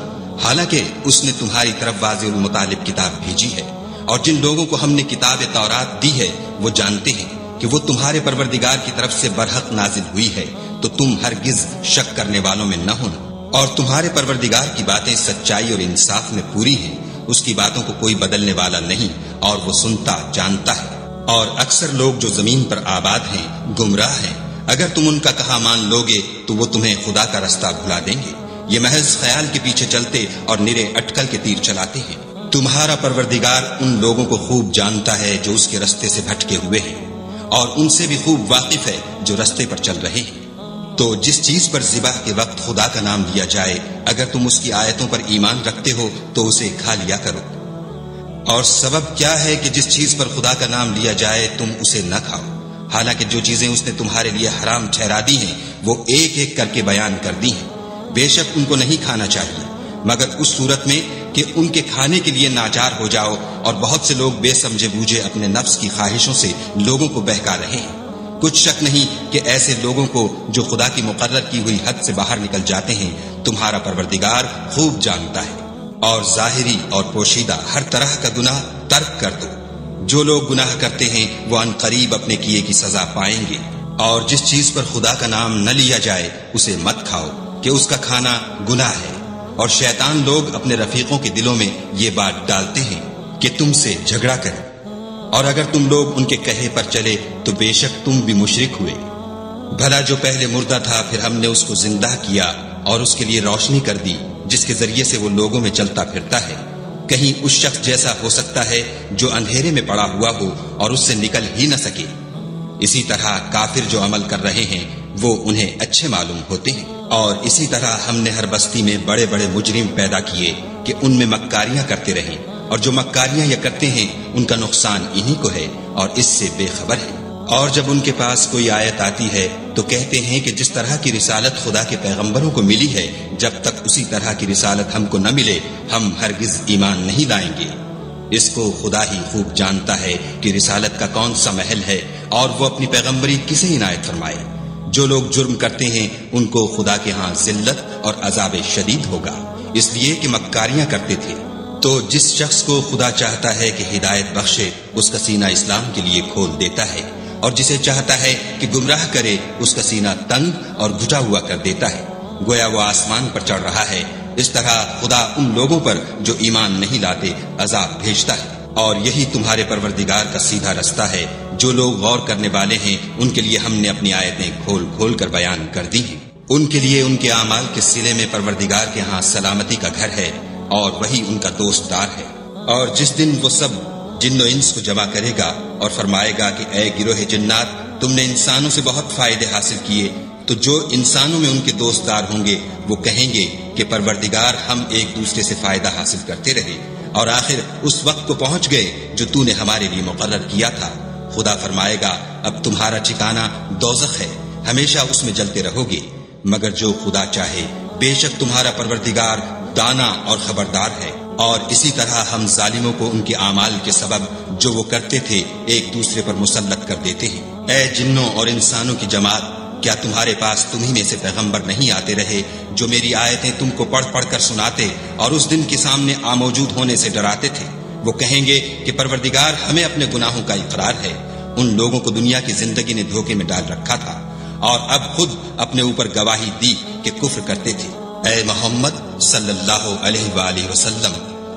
Speaker 1: حالانکہ اس نے تمہاری طرف واضح المطالب کتاب بھیجی ہے۔ اور جن لوگوں کو ہم نے کتاب تورات دی ہے وہ جانتے ہیں کہ وہ تمہارے پروردگار کی طرف سے برحق نازل ہوئی ہے، تو تم ہرگز شک کرنے والوں میں نہ ہونا۔ اور تمہارے پروردگار کی باتیں سچائی اور انصاف میں پوری ہیں، اس کی باتوں کو کوئی بدلنے والا نہیں، اور وہ سنتا جانتا ہے۔ اور اکثر لوگ جو زمین پر آباد ہیں گمراہ ہیں، اگر تم ان کا کہا مان لوگے تو وہ تمہیں خدا کا رستہ بھلا دیں گے۔ یہ محض خیال کے پیچھے چلتے اور نرے اٹکل کے تیر چلاتے ہیں۔ تمہارا پروردگار ان لوگوں کو خوب جانتا ہے جو اس کے رستے سے بھٹکے ہوئے ہیں، اور ان سے بھی خوب واقف ہے جو رستے پر چل رہے ہیں۔ تو جس چیز پر ذبح کے وقت خدا کا نام لیا جائے، اگر تم اس کی آیتوں پر ایمان رکھتے ہو تو اسے کھا لیا کرو۔ اور سبب کیا ہے کہ جس چیز پر خدا کا نام لیا جائے تم اسے نہ کھاؤ، حالانکہ جو چیزیں اس نے تمہارے لیے حرام ٹھہرا دی ہیں وہ ایک ایک کر کے بیان کر دی ہیں۔ بے شک ان کو نہیں کھانا چاہیے مگر اس صورت میں کہ ان کے کھانے کے لیے ناچار ہو جاؤ، اور بہت سے لوگ بے سمجھے بوجھے اپنے نفس کی خواہشوں سے لوگوں کو بہکا رہے ہیں۔ کچھ شک نہیں کہ ایسے لوگوں کو جو خدا کی مقرر کی ہوئی حد سے باہر نکل جاتے ہیں تمہارا پروردگار خوب جانتا ہے۔ اور ظاہری اور پوشیدہ ہر طرح کا گناہ ترک کر دو۔ جو لوگ گناہ کرتے ہیں وہ ان قریب اپنے کیے کی سزا پائیں گے۔ اور جس چیز پر خدا کا نام نہ لیا جائے اسے مت کھاؤ کہ اس کا کھانا گناہ ہے، اور شیطان لوگ اپنے رفیقوں کے دلوں میں یہ بات ڈالتے ہیں کہ تم سے جھگڑا کریں، اور اگر تم لوگ ان کے کہے پر چلے تو بے شک تم بھی مشرک ہوئے۔ بھلا جو پہلے مردہ تھا پھر ہم نے اس کو زندہ کیا اور اس کے لیے روشنی کر دی جس کے ذریعے سے وہ لوگوں میں چلتا پھرتا ہے، کہیں اس شخص جیسا ہو سکتا ہے جو اندھیرے میں پڑا ہوا ہو اور اس سے نکل ہی نہ سکے۔ اسی طرح کافر جو عمل کر رہے ہیں وہ انہیں اچھے معلوم ہوتے ہیں۔ اور اسی طرح ہم نے ہر بستی میں بڑے بڑے مجرم پیدا کیے کہ ان میں مکاریاں کرتے رہیں، اور جو مکاریاں یہ کرتے ہیں ان کا نقصان انہی کو ہے اور اس سے بے خبر ہے۔ اور جب ان کے پاس کوئی آیت آتی ہے تو کہتے ہیں کہ جس طرح کی رسالت خدا کے پیغمبروں کو ملی ہے جب تک اسی طرح کی رسالت ہم کو نہ ملے ہم ہرگز ایمان نہیں لائیں گے۔ اس کو خدا ہی خوب جانتا ہے کہ رسالت کا کون سا محل ہے اور وہ اپنی پیغمبری کسے عنایت فرمائے۔ جو لوگ جرم کرتے ہیں ان کو خدا کے ہاں ذلت اور عذاب شدید ہوگا، اس لیے کہ مکاریاں کرتے تھے۔ تو جس شخص کو خدا چاہتا ہے کہ ہدایت بخشے اس کا سینہ اسلام کے لیے کھول دیتا ہے، اور جسے چاہتا ہے کہ گمراہ کرے اس کا سینہ تنگ اور گھٹا ہوا کر دیتا ہے، گویا وہ آسمان پر چڑھ رہا ہے۔ اس طرح خدا ان لوگوں پر جو ایمان نہیں لاتے عذاب بھیجتا ہے۔ اور یہی تمہارے پروردگار کا سیدھا رستہ ہے۔ جو لوگ غور کرنے والے ہیں ان کے لیے ہم نے اپنی آیتیں کھول کھول کر بیان کر دی ہیں۔ ان کے لیے ان کے اعمال کے صلے میں پروردگار کے ہاں سلامتی کا گھر ہے، اور وہی ان کا دوست دار ہے۔ اور جس دن وہ سب جن و انس کو جمع کرے گا اور فرمائے گا کہ اے گروہ جنات، تم نے انسانوں سے بہت فائدے حاصل کیے، تو جو انسانوں میں ان کے دوست دار ہوں گے وہ کہیں گے کہ پروردگار ہم ایک دوسرے سے فائدہ حاصل کرتے رہے، اور آخر اس وقت کو پہنچ گئے جو تو نے ہمارے لیے مقرر کیا تھا۔ خدا فرمائے گا اب تمہارا ٹھکانہ دوزخ ہے، ہمیشہ اس میں جلتے رہو گے، مگر جو خدا چاہے، بے شک تمہارا پروردگار دانا اور خبردار ہے۔ اور اسی طرح ہم ظالموں کو ان کے اعمال کے سبب جو وہ کرتے تھے ایک دوسرے پر مسلط کر دیتے ہیں۔ اے جنوں اور انسانوں کی جماعت، کیا تمہارے پاس تمہیں میں سے پیغمبر نہیں آتے رہے جو میری آیتیں تم کو پڑھ پڑھ کر سناتے اور اس دن کے سامنے موجود ہونے سے ڈراتے تھے؟ وہ کہیں گے کہ پروردگار ہمیں اپنے گناہوں کا اقرار ہے۔ ان لوگوں کو دنیا کی زندگی نے دھوکے میں ڈال رکھا تھا اور اب خود اپنے اوپر گواہی دی کہ کفر کرتے تھے۔ اے محمد صلی اللہ علیہ وآلہ وسلم،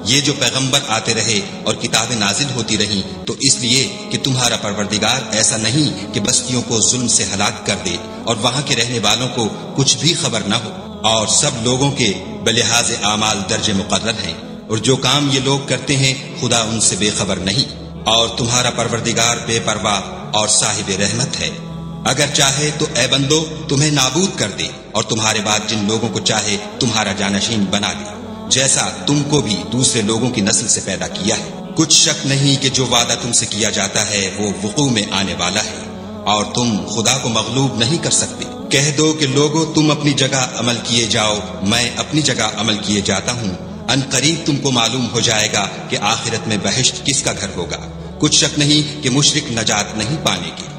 Speaker 1: یہ جو پیغمبر آتے رہے اور کتابیں نازل ہوتی رہیں تو اس لیے کہ تمہارا پروردگار ایسا نہیں کہ بستیوں کو ظلم سے ہلاک کر دے اور وہاں کے رہنے والوں کو کچھ بھی خبر نہ ہو، اور سب لوگوں کے بلحاظ اعمال درج مقرر ہیں، اور جو کام یہ لوگ کرتے ہیں خدا ان سے بے خبر نہیں۔ اور تمہارا پروردگار بے پرواہ اور صاحب رحمت ہے، اگر چاہے تو اے بندو تمہیں نابود کر دے اور تمہارے بعد جن لوگوں کو چاہے تمہارا جانشین بنا دے، جیسا تم کو بھی دوسرے لوگوں کی نسل سے پیدا کیا ہے۔ کچھ شک نہیں کہ جو وعدہ تم سے کیا جاتا ہے وہ وقوع میں آنے والا ہے، اور تم خدا کو مغلوب نہیں کر سکتے۔ کہہ دو کہ لوگو تم اپنی جگہ عمل کیے جاؤ، میں اپنی جگہ عمل کیے جاتا ہوں، ان قریب تم کو معلوم ہو جائے گا کہ آخرت میں بہشت کس کا گھر ہوگا۔ کچھ شک نہیں کہ مشرک نجات نہیں پانے گے۔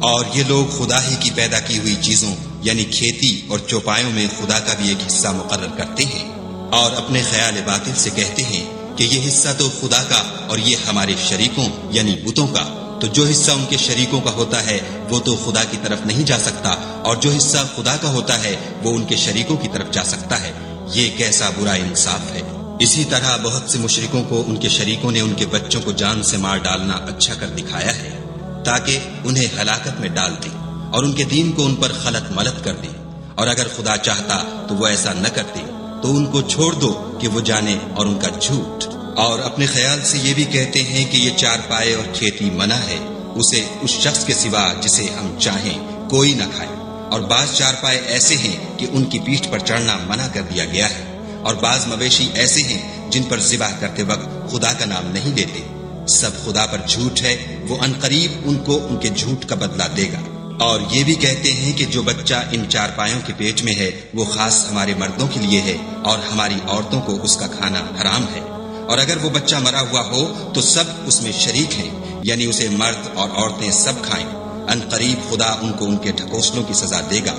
Speaker 1: اور یہ لوگ خدا ہی کی پیدا کی ہوئی چیزوں یعنی کھیتی اور چوپایوں میں خدا کا بھی ایک حصہ مقرر کرتے ہیں، اور اپنے خیال باطل سے کہتے ہیں کہ یہ حصہ تو خدا کا اور یہ ہمارے شریکوں یعنی بتوں کا، تو جو حصہ ان کے شریکوں کا ہوتا ہے وہ تو خدا کی طرف نہیں جا سکتا، اور جو حصہ خدا کا ہوتا ہے وہ ان کے شریکوں کی طرف جا سکتا ہے۔ یہ کیسا برا انصاف ہے۔ اسی طرح بہت سے مشرکوں کو ان کے شریکوں نے ان کے بچوں کو جان سے مار ڈالنا اچھا کر دکھایا ہے تاکہ انہیں ہلاکت میں ڈال دیں اور ان کے دین کو ان پر خلط ملط کر دیں، اور اگر خدا چاہتا تو وہ ایسا نہ کرتے، تو ان کو چھوڑ دو کہ وہ جانے اور ان کا جھوٹ۔ اور اپنے خیال سے یہ بھی کہتے ہیں کہ یہ چارپائے اور کھیتی منع ہے، اسے اس شخص کے سوا جسے ہم چاہیں کوئی نہ کھائے، اور بعض چارپائے ایسے ہیں کہ ان کی پیٹھ پر چڑھنا منع کر دیا گیا ہے، اور بعض مویشی ایسے ہیں جن پر ذبح کرتے وقت خدا کا نام نہیں لیتے۔ سب خدا پر جھوٹ ہے، وہ عنقریب ان کو ان کے جھوٹ کا بدلہ دے گا۔ اور یہ بھی کہتے ہیں کہ جو بچہ ان چارپایوں کے پیٹ میں ہے وہ خاص ہمارے مردوں کے لیے ہے اور ہماری عورتوں کو اس کا کھانا حرام ہے، اور اگر وہ بچہ مرا ہوا ہو تو سب اس میں شریک ہیں، یعنی اسے مرد اور عورتیں سب کھائیں۔ عنقریب خدا ان کو ان کے ڈھکوسلوں کی سزا دے گا،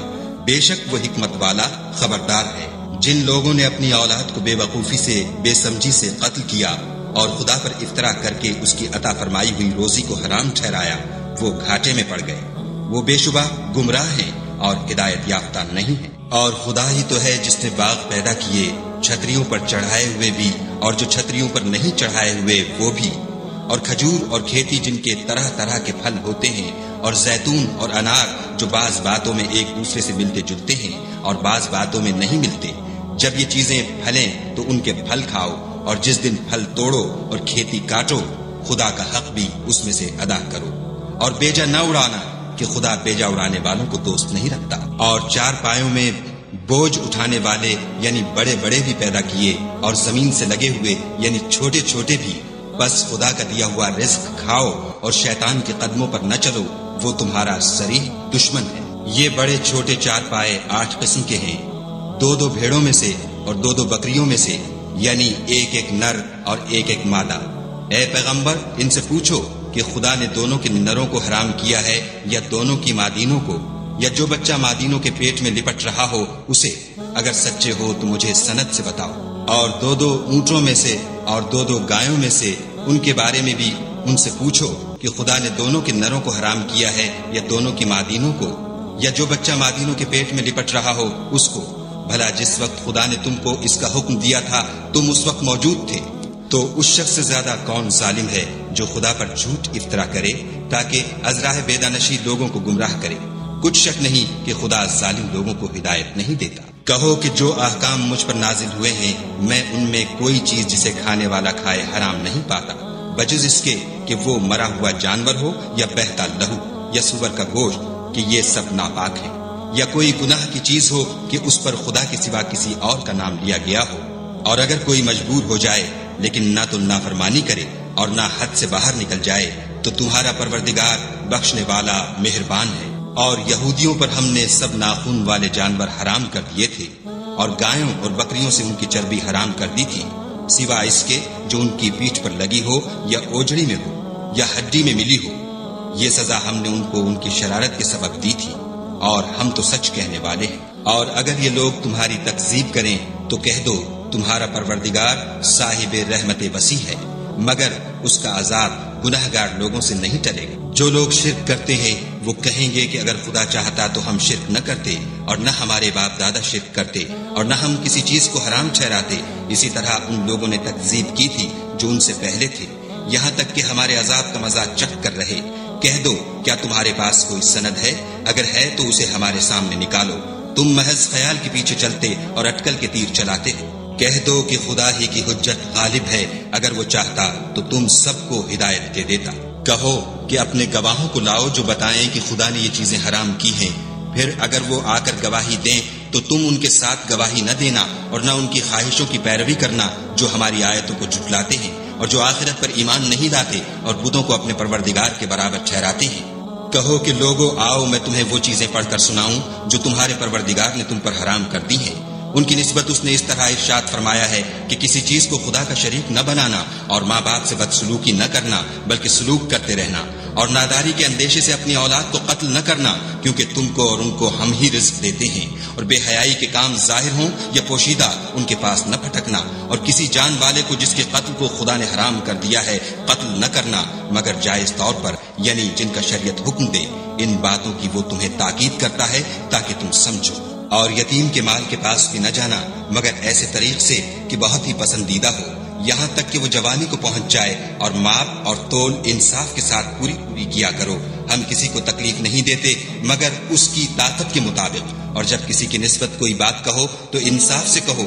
Speaker 1: بے شک وہ حکمت والا خبردار ہے۔ جن لوگوں نے اپنی اولاد کو بے وقوفی سے، بے سمجھی سے قتل کیا اور خدا پر افترا کر کے اس کی عطا فرمائی ہوئی روزی کو حرام ٹھہرایا، وہ گھاٹے میں پڑ گئے، وہ بے شبہ گمراہ ہیں اور ہدایت یافتہ نہیں ہیں۔ اور خدا ہی تو ہے جس نے باغ پیدا کیے، چھتریوں پر چڑھائے ہوئے بھی اور جو چھتریوں پر نہیں چڑھائے ہوئے وہ بھی، اور کھجور اور کھیتی جن کے طرح طرح کے پھل ہوتے ہیں، اور زیتون اور انار جو بعض باتوں میں ایک دوسرے سے ملتے جلتے ہیں اور بعض باتوں میں نہیں ملتے۔ جب یہ چیزیں پھلیں تو ان کے پھل کھاؤ، اور جس دن پھل توڑو اور کھیتی کاٹو، خدا کا حق بھی اس میں سے ادا کرو، اور بیجا نہ اڑانا کہ خدا بیجا اڑانے والوں کو دوست نہیں رکھتا۔ اور چار پایوں میں بوجھ اٹھانے والے یعنی بڑے بڑے بھی پیدا کیے، اور زمین سے لگے ہوئے یعنی چھوٹے چھوٹے بھی، بس خدا کا دیا ہوا رزق کھاؤ اور شیطان کے قدموں پر نہ چلو، وہ تمہارا صریح دشمن ہے۔ یہ بڑے چھوٹے چار پائے 8 قسم کے ہیں، 2 بھیڑوں میں سے اور 2 بکریوں میں سے، یعنی ایک نر اور ایک مادہ۔ اے پیغمبر، ان سے پوچھو کہ خدا نے دونوں کے نروں کو حرام کیا ہے یا دونوں کی مادینوں کو، یا جو بچہ مادینوں کے پیٹ میں لپٹ رہا ہو اسے؟ اگر سچے ہو تو مجھے سند سے بتاؤ۔ اور 2 اونٹوں میں سے اور 2 گایوں میں سے، ان کے بارے میں بھی ان سے پوچھو کہ خدا نے دونوں کے نروں کو حرام کیا ہے یا دونوں کی مادینوں کو، یا جو بچہ مادینوں کے پیٹ میں لپٹ رہا ہو اس کو؟ بھلا جس وقت خدا نے تم کو اس کا حکم دیا تھا تم اس وقت موجود تھے؟ تو اس شخص سے زیادہ کون ظالم ہے جو خدا پر جھوٹ افترا کرے تاکہ از راہ بیدانشی لوگوں کو گمراہ کرے؟ کچھ شک نہیں کہ خدا ظالم لوگوں کو ہدایت نہیں دیتا۔ کہو کہ جو احکام مجھ پر نازل ہوئے ہیں میں ان میں کوئی چیز جسے کھانے والا کھائے حرام نہیں پاتا، بجز اس کے کہ وہ مرا ہوا جانور ہو یا بہتا لہو یا سور کا گوشت، کہ یہ سب ناپاک ہیں، یا کوئی گناہ کی چیز ہو کہ اس پر خدا کے سوا کسی اور کا نام لیا گیا ہو۔ اور اگر کوئی مجبور ہو جائے لیکن نہ تو نافرمانی کرے اور نہ حد سے باہر نکل جائے تو تمہارا پروردگار بخشنے والا مہربان ہے۔ اور یہودیوں پر ہم نے سب ناخون والے جانور حرام کر دیے تھے، اور گایوں اور بکریوں سے ان کی چربی حرام کر دی تھی، سوائے اس کے جو ان کی پیٹھ پر لگی ہو یا اوجڑی میں ہو یا ہڈی میں ملی ہو۔ یہ سزا ہم نے ان کو ان کی شرارت کے سبب دی تھی، اور ہم تو سچ کہنے والے ہیں۔ اور اگر یہ لوگ تمہاری تکذیب کریں تو کہہ دو تمہارا پروردگار صاحب رحمت وسیع ہے، مگر اس کا عذاب گناہگار لوگوں سے نہیں ٹلے گا۔ جو لوگ شرک کرتے ہیں وہ کہیں گے کہ اگر خدا چاہتا تو ہم شرک نہ کرتے، اور نہ ہمارے باپ دادا شرک کرتے، اور نہ ہم کسی چیز کو حرام ٹھہراتے۔ اسی طرح ان لوگوں نے تکذیب کی تھی جو ان سے پہلے تھے، یہاں تک کہ ہمارے عذاب کا مزہ چکھ کر رہے۔ کہہ دو کیا تمہارے پاس کوئی سند ہے؟ اگر ہے تو اسے ہمارے سامنے نکالو۔ تم محض خیال کے پیچھے چلتے اور اٹکل کے تیر چلاتے ہو۔ کہہ دو کہ خدا ہی کی حجت غالب ہے، اگر وہ چاہتا تو تم سب کو ہدایت دے دیتا۔ کہو کہ اپنے گواہوں کو لاؤ جو بتائیں کہ خدا نے یہ چیزیں حرام کی ہیں، پھر اگر وہ آ کر گواہی دیں تو تم ان کے ساتھ گواہی نہ دینا اور نہ ان کی خواہشوں کی پیروی کرنا جو ہماری آیتوں کو جھٹلاتے ہیں اور جو آخرت پر ایمان نہیں لاتے اور بتوں کو اپنے پروردگار کے برابر ٹھہراتے ہیں۔ کہو کہ لوگو آؤ میں تمہیں وہ چیزیں پڑھ کر سناؤں جو تمہارے پروردگار نے تم پر حرام کر دی ہیں۔ ان کی نسبت اس نے اس طرح ارشاد فرمایا ہے کہ کسی چیز کو خدا کا شریک نہ بنانا، اور ماں باپ سے بدسلوکی نہ کرنا بلکہ سلوک کرتے رہنا، اور ناداری کے اندیشے سے اپنی اولاد کو قتل نہ کرنا، کیونکہ تم کو اور ان کو ہم ہی رزق دیتے ہیں، اور بے حیائی کے کام ظاہر ہوں یا پوشیدہ ان کے پاس نہ پھٹکنا، اور کسی جان والے کو جس کے قتل کو خدا نے حرام کر دیا ہے قتل نہ کرنا مگر جائز طور پر، یعنی جن کا شریعت حکم دے۔ ان باتوں کی وہ تمہیں تاکید کرتا ہے تاکہ تم سمجھو۔ اور یتیم کے مال کے پاس بھی نہ جانا مگر ایسے طریق سے کہ بہت ہی پسندیدہ ہو، یہاں تک کہ وہ جوانی کو پہنچ جائے، اور ماپ اور تول انصاف کے ساتھ پوری کیا کرو۔ ہم کسی کو تکلیف نہیں دیتے مگر اس کی طاقت کے مطابق، اور جب کسی کی نسبت کوئی بات کہو تو انصاف سے کہو،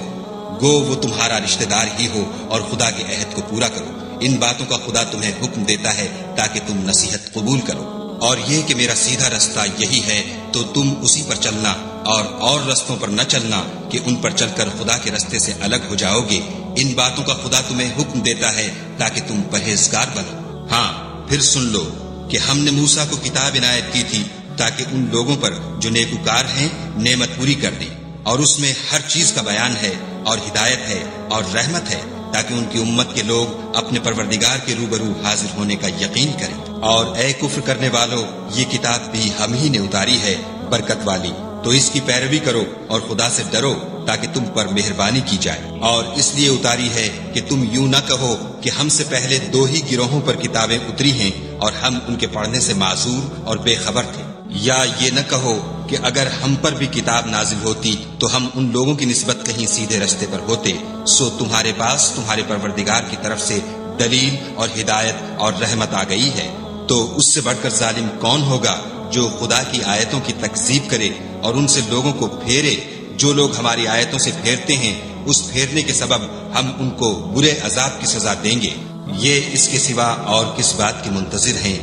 Speaker 1: گو وہ تمہارا رشتہ دار ہی ہو، اور خدا کے عہد کو پورا کرو۔ ان باتوں کا خدا تمہیں حکم دیتا ہے تاکہ تم نصیحت قبول کرو۔ اور یہ کہ میرا سیدھا رستہ یہی ہے تو تم اسی پر چلنا، اور رستوں پر نہ چلنا کہ ان پر چل کر خدا کے رستے سے الگ ہو جاؤ گے۔ ان باتوں کا خدا تمہیں حکم دیتا ہے تاکہ تم پرہیزگار بنو۔ ہاں پھر سن لو کہ ہم نے موسیٰ کو کتاب عنایت کی تھی تاکہ ان لوگوں پر جو نیکوکار ہیں نعمت پوری کر دیں، اور اس میں ہر چیز کا بیان ہے اور ہدایت ہے اور رحمت ہے، تاکہ ان کی امت کے لوگ اپنے پروردگار کے روبرو حاضر ہونے کا یقین کریں۔ اور اے کفر کرنے والو، یہ کتاب بھی ہم ہی نے اتاری ہے برکت والی، تو اس کی پیروی کرو اور خدا سے ڈرو تاکہ تم پر مہربانی کی جائے۔ اور اس لیے اتاری ہے کہ تم یوں نہ کہو کہ ہم سے پہلے 2 ہی گروہوں پر کتابیں اتری ہیں اور ہم ان کے پڑھنے سے معذور اور بے خبر تھے، یا یہ نہ کہو کہ اگر ہم پر بھی کتاب نازل ہوتی تو ہم ان لوگوں کی نسبت کہیں سیدھے رستے پر ہوتے، سو تمہارے پاس تمہارے پروردگار کی طرف سے دلیل اور ہدایت اور رحمت آ گئی ہے۔ تو اس سے بڑھ کر ظالم کون ہوگا جو خدا کی آیتوں کی تکذیب کرے اور ان سے لوگوں کو پھیرے؟ جو لوگ ہماری آیتوں سے پھیرتے ہیں اس پھیرنے کے سبب ہم ان کو برے عذاب کی سزا دیں گے۔ یہ اس کے سوا اور کس بات کے منتظر ہیں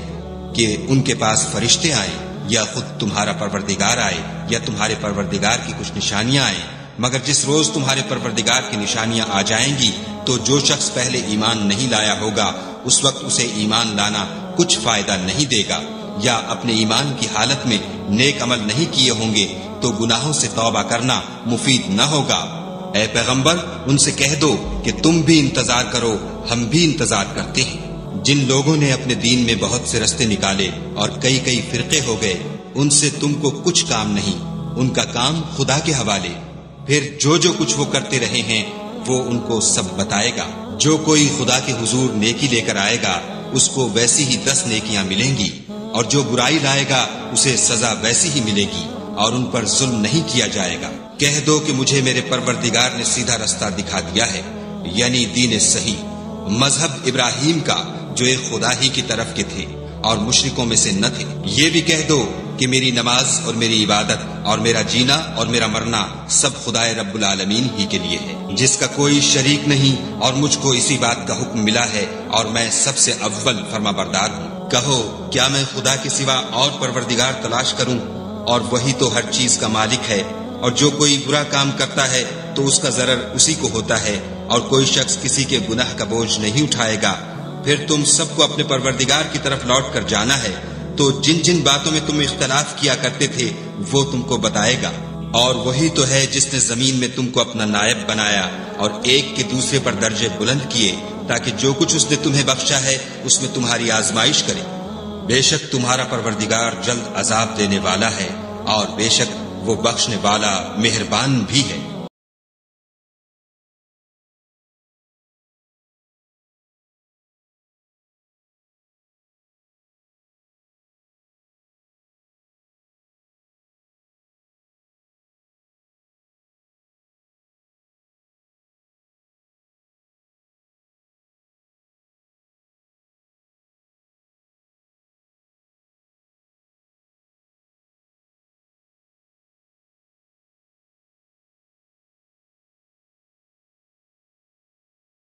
Speaker 1: کہ ان کے پاس فرشتے آئیں یا خود تمہارا پروردگار آئے یا تمہارے پروردگار کی کچھ نشانیاں آئیں؟ مگر جس روز تمہارے پروردگار کی نشانیاں آ جائیں گی تو جو شخص پہلے ایمان نہیں لایا ہوگا اس وقت اسے ایمان لانا کچھ فائدہ نہیں دے گا، یا اپنے ایمان کی حالت میں نیک عمل نہیں کیے ہوں گے تو گناہوں سے توبہ کرنا مفید نہ ہوگا۔ اے پیغمبر ان سے کہہ دو کہ تم بھی انتظار کرو، ہم بھی انتظار کرتے ہیں۔ جن لوگوں نے اپنے دین میں بہت سے رستے نکالے اور کئی فرقے ہو گئے، ان سے تم کو کچھ کام نہیں، ان کا کام خدا کے حوالے۔ پھر جو کچھ وہ کرتے رہے ہیں وہ ان کو سب بتائے گا۔ جو کوئی خدا کے حضور نیکی لے کر آئے گا اس کو ویسی ہی 10 نیکیاں ملیں گی، اور جو برائی لائے گا اسے سزا ویسی ہی ملے گی، اور ان پر ظلم نہیں کیا جائے گا۔ کہہ دو کہ مجھے میرے پروردگار نے سیدھا رستہ دکھا دیا ہے، یعنی دین صحیح، مذہب ابراہیم کا جو ایک خدا ہی کی طرف کے تھے اور مشرکوں میں سے نہ تھے۔ یہ بھی کہہ دو کہ میری نماز اور میری عبادت اور میرا جینا اور میرا مرنا سب خدائے رب العالمین ہی کے لیے ہے، جس کا کوئی شریک نہیں، اور مجھ کو اسی بات کا حکم ملا ہے اور میں سب سے اول فرما بردار ہوں۔ کہو کیا میں خدا کے سوا اور پروردگار تلاش کروں؟ اور وہی تو ہر چیز کا مالک ہے، اور جو کوئی برا کام کرتا ہے تو اس کا ضرر اسی کو ہوتا ہے، اور کوئی شخص کسی کے گناہ کا بوجھ نہیں اٹھائے گا۔ پھر تم سب کو اپنے پروردگار کی طرف لوٹ کر جانا ہے، تو جن باتوں میں تم اختلاف کیا کرتے تھے وہ تم کو بتائے گا۔ اور وہی تو ہے جس نے زمین میں تم کو اپنا نائب بنایا اور ایک کے دوسرے پر درجے بلند کیے، تاکہ جو کچھ اس نے تمہیں بخشا ہے اس میں تمہاری آزمائش کرے۔ بے شک تمہارا پروردگار جلد عذاب دینے والا ہے، اور بے شک وہ بخشنے والا مہربان بھی ہے۔